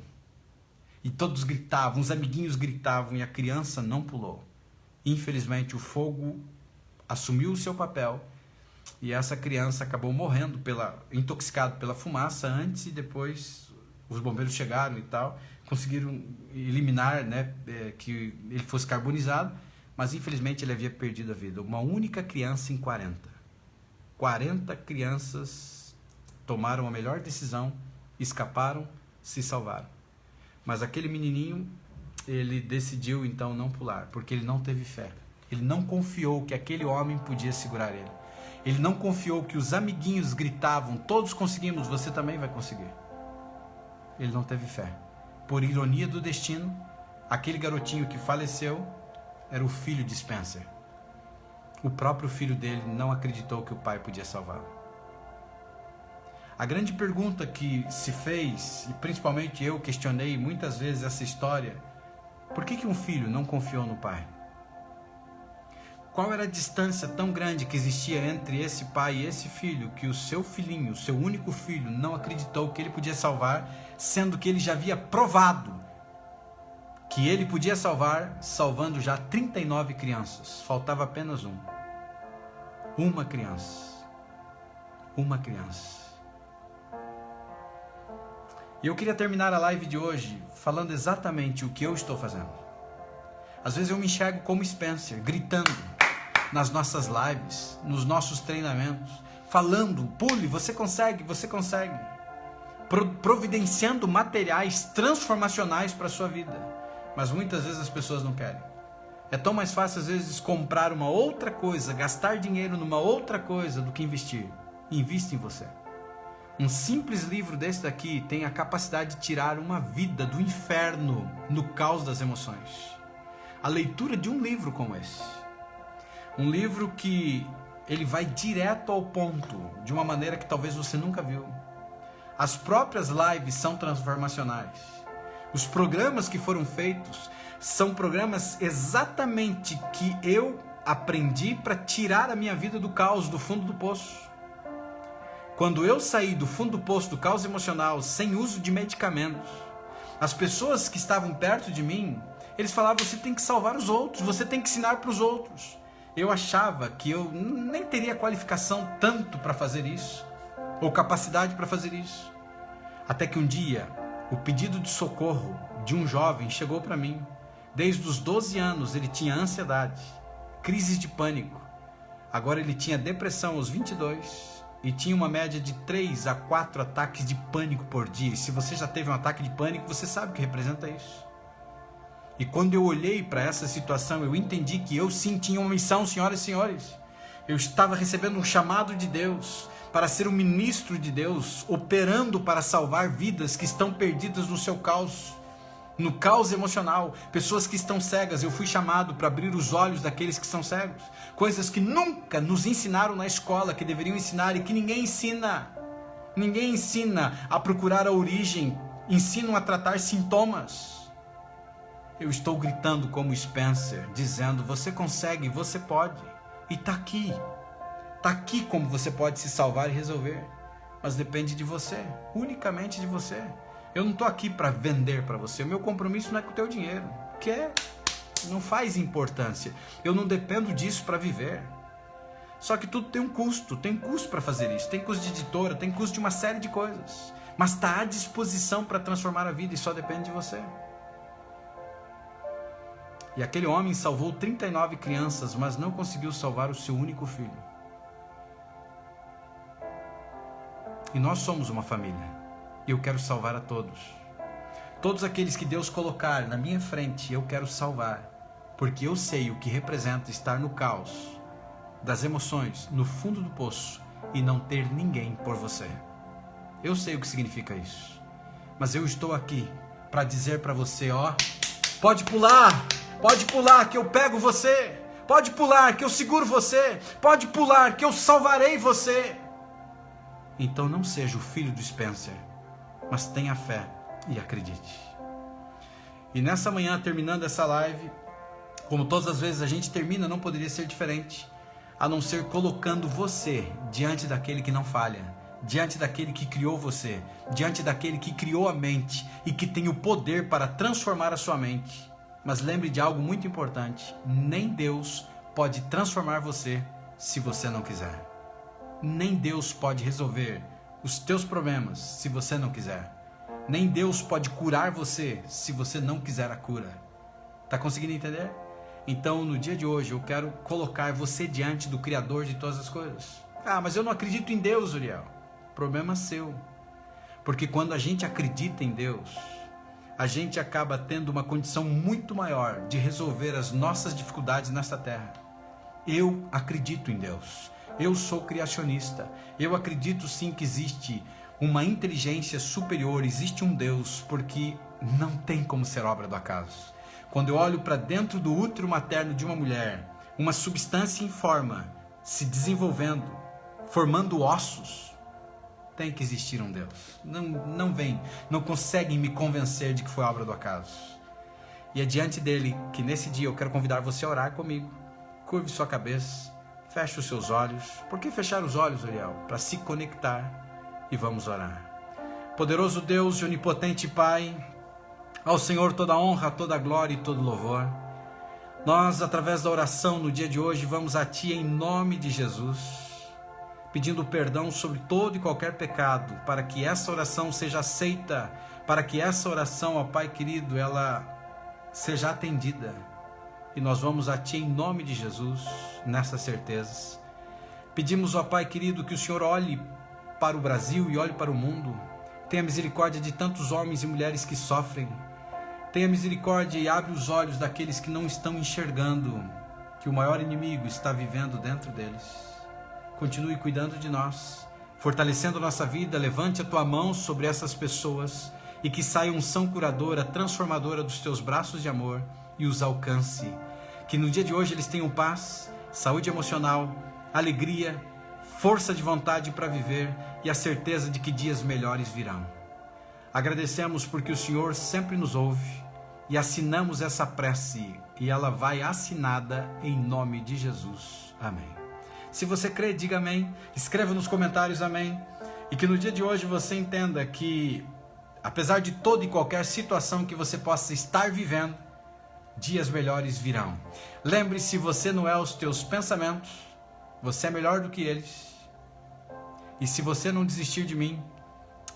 E todos gritavam, os amiguinhos gritavam, e a criança não pulou. Infelizmente, o fogo assumiu o seu papel, e essa criança acabou morrendo, intoxicado pela fumaça, antes e depois os bombeiros chegaram e tal, conseguiram eliminar, né, que ele fosse carbonizado, mas infelizmente ele havia perdido a vida. Uma única criança em 40. 40 crianças tomaram a melhor decisão, escaparam, se salvaram. Mas aquele menininho, ele decidiu então não pular, porque ele não teve fé. Ele não confiou que aquele homem podia segurar ele. Ele não confiou que os amiguinhos gritavam, todos conseguimos, você também vai conseguir. Ele não teve fé. Por ironia do destino, aquele garotinho que faleceu era o filho de Spencer. O próprio filho dele não acreditou que o pai podia salvá-lo. A grande pergunta que se fez, e principalmente eu questionei muitas vezes essa história, por que um filho não confiou no pai? Qual era a distância tão grande que existia entre esse pai e esse filho, que o seu filhinho, o seu único filho, não acreditou que ele podia salvar, sendo que ele já havia provado que ele podia salvar, salvando já 39 crianças. Faltava apenas um. Uma criança. Uma criança. E eu queria terminar a live de hoje falando exatamente o que eu estou fazendo. Às vezes eu me enxergo como Spencer, gritando nas nossas lives, nos nossos treinamentos, falando, pule, você consegue, providenciando materiais transformacionais para a sua vida. Mas muitas vezes as pessoas não querem. É tão mais fácil às vezes comprar uma outra coisa, gastar dinheiro numa outra coisa do que investir. Invista em você. Um simples livro desse daqui tem a capacidade de tirar uma vida do inferno no caos das emoções. A leitura de um livro como esse. Um livro que ele vai direto ao ponto, de uma maneira que talvez você nunca viu. As próprias lives são transformacionais. Os programas que foram feitos são programas exatamente que eu aprendi para tirar a minha vida do caos, do fundo do poço. Quando eu saí do fundo do poço do caos emocional, sem uso de medicamentos, as pessoas que estavam perto de mim, eles falavam, você tem que salvar os outros, você tem que ensinar para os outros. Eu achava que eu nem teria qualificação tanto para fazer isso, ou capacidade para fazer isso. Até que um dia, o pedido de socorro de um jovem chegou para mim. Desde os 12 anos ele tinha ansiedade, crises de pânico. Agora ele tinha depressão aos 22 e tinha uma média de 3 a 4 ataques de pânico por dia. E se você já teve um ataque de pânico, você sabe o que representa isso. E quando eu olhei para essa situação, eu entendi que eu sim tinha uma missão, senhoras e senhores. Eu estava recebendo um chamado de Deus para ser um ministro de Deus, operando para salvar vidas que estão perdidas no seu caos, no caos emocional, pessoas que estão cegas. Eu fui chamado para abrir os olhos daqueles que são cegos, coisas que nunca nos ensinaram na escola, que deveriam ensinar e que ninguém ensina. Ninguém ensina a procurar a origem, ensinam a tratar sintomas. Eu estou gritando como Spencer, dizendo, você consegue, você pode, e está aqui como você pode se salvar e resolver, mas depende de você, unicamente de você. Eu não estou aqui para vender para você. O meu compromisso não é com o teu dinheiro, que não faz importância. Eu não dependo disso para viver. Só que tudo tem um custo para fazer isso. Tem custo de editora, tem custo de uma série de coisas. Mas está à disposição para transformar a vida e só depende de você. E aquele homem salvou 39 crianças, mas não conseguiu salvar o seu único filho. E nós somos uma família. E eu quero salvar a todos. Todos aqueles que Deus colocar na minha frente, eu quero salvar. Porque eu sei o que representa estar no caos das emoções, no fundo do poço, e não ter ninguém por você. Eu sei o que significa isso. Mas eu estou aqui para dizer para você, ó, pode pular que eu pego você, pode pular que eu seguro você, pode pular que eu salvarei você. Então não seja o filho do Spencer, mas tenha fé e acredite. E nessa manhã, terminando essa live, como todas as vezes a gente termina, não poderia ser diferente, a não ser colocando você diante daquele que não falha, diante daquele que criou você, diante daquele que criou a mente e que tem o poder para transformar a sua mente. Mas lembre de algo muito importante, nem Deus pode transformar você se você não quiser. Nem Deus pode resolver os teus problemas se você não quiser. Nem Deus pode curar você se você não quiser a cura. Tá conseguindo entender? Então, no dia de hoje, eu quero colocar você diante do Criador de todas as coisas. Ah, mas eu não acredito em Deus, Uriel. Problema seu. Porque quando a gente acredita em Deus, a gente acaba tendo uma condição muito maior de resolver as nossas dificuldades nesta terra. Eu acredito em Deus. Eu sou criacionista. Eu acredito sim que existe uma inteligência superior, existe um Deus, porque não tem como ser obra do acaso. Quando eu olho para dentro do útero materno de uma mulher, uma substância informe se desenvolvendo, formando ossos, tem que existir um Deus. Não conseguem me convencer de que foi obra do acaso. E é diante dele que nesse dia eu quero convidar você a orar comigo. Curve sua cabeça, feche os seus olhos. Por que fechar os olhos, Uriel? Para se conectar. E vamos orar. Poderoso Deus e onipotente Pai, ao Senhor toda a honra, toda a glória e todo louvor. Nós, através da oração no dia de hoje, vamos a Ti em nome de Jesus, pedindo perdão sobre todo e qualquer pecado, para que essa oração seja aceita, para que essa oração, ó Pai querido, ela seja atendida. E nós vamos a Ti em nome de Jesus, nessas certezas. Pedimos, ó Pai querido, que o Senhor olhe para o Brasil e olhe para o mundo. Tenha misericórdia de tantos homens e mulheres que sofrem. Tenha misericórdia e abre os olhos daqueles que não estão enxergando que o maior inimigo está vivendo dentro deles. Continue cuidando de nós, fortalecendo nossa vida. Levante a Tua mão sobre essas pessoas e que saia unção curadora, transformadora dos Teus braços de amor e os alcance. Que no dia de hoje eles tenham paz, saúde emocional, alegria, força de vontade para viver e a certeza de que dias melhores virão. Agradecemos porque o Senhor sempre nos ouve e assinamos essa prece e ela vai assinada em nome de Jesus. Amém. Se você crê, diga amém. Escreva nos comentários amém. E que no dia de hoje você entenda que, apesar de toda e qualquer situação que você possa estar vivendo, dias melhores virão. Lembre-se, você não é os teus pensamentos, você é melhor do que eles. E se você não desistir de mim,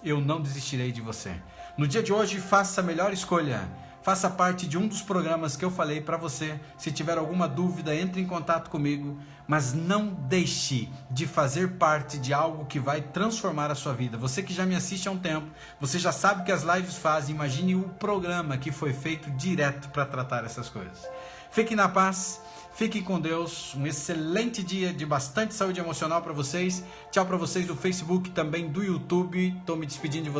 eu não desistirei de você. No dia de hoje, faça a melhor escolha. Faça parte de um dos programas que eu falei para você. Se tiver alguma dúvida, entre em contato comigo. Mas não deixe de fazer parte de algo que vai transformar a sua vida. Você que já me assiste há um tempo, você já sabe o que as lives fazem. Imagine o programa que foi feito direto para tratar essas coisas. Fiquem na paz. Fiquem com Deus, um excelente dia de bastante saúde emocional para vocês. Tchau para vocês do Facebook, também do YouTube. Estou me despedindo de vocês.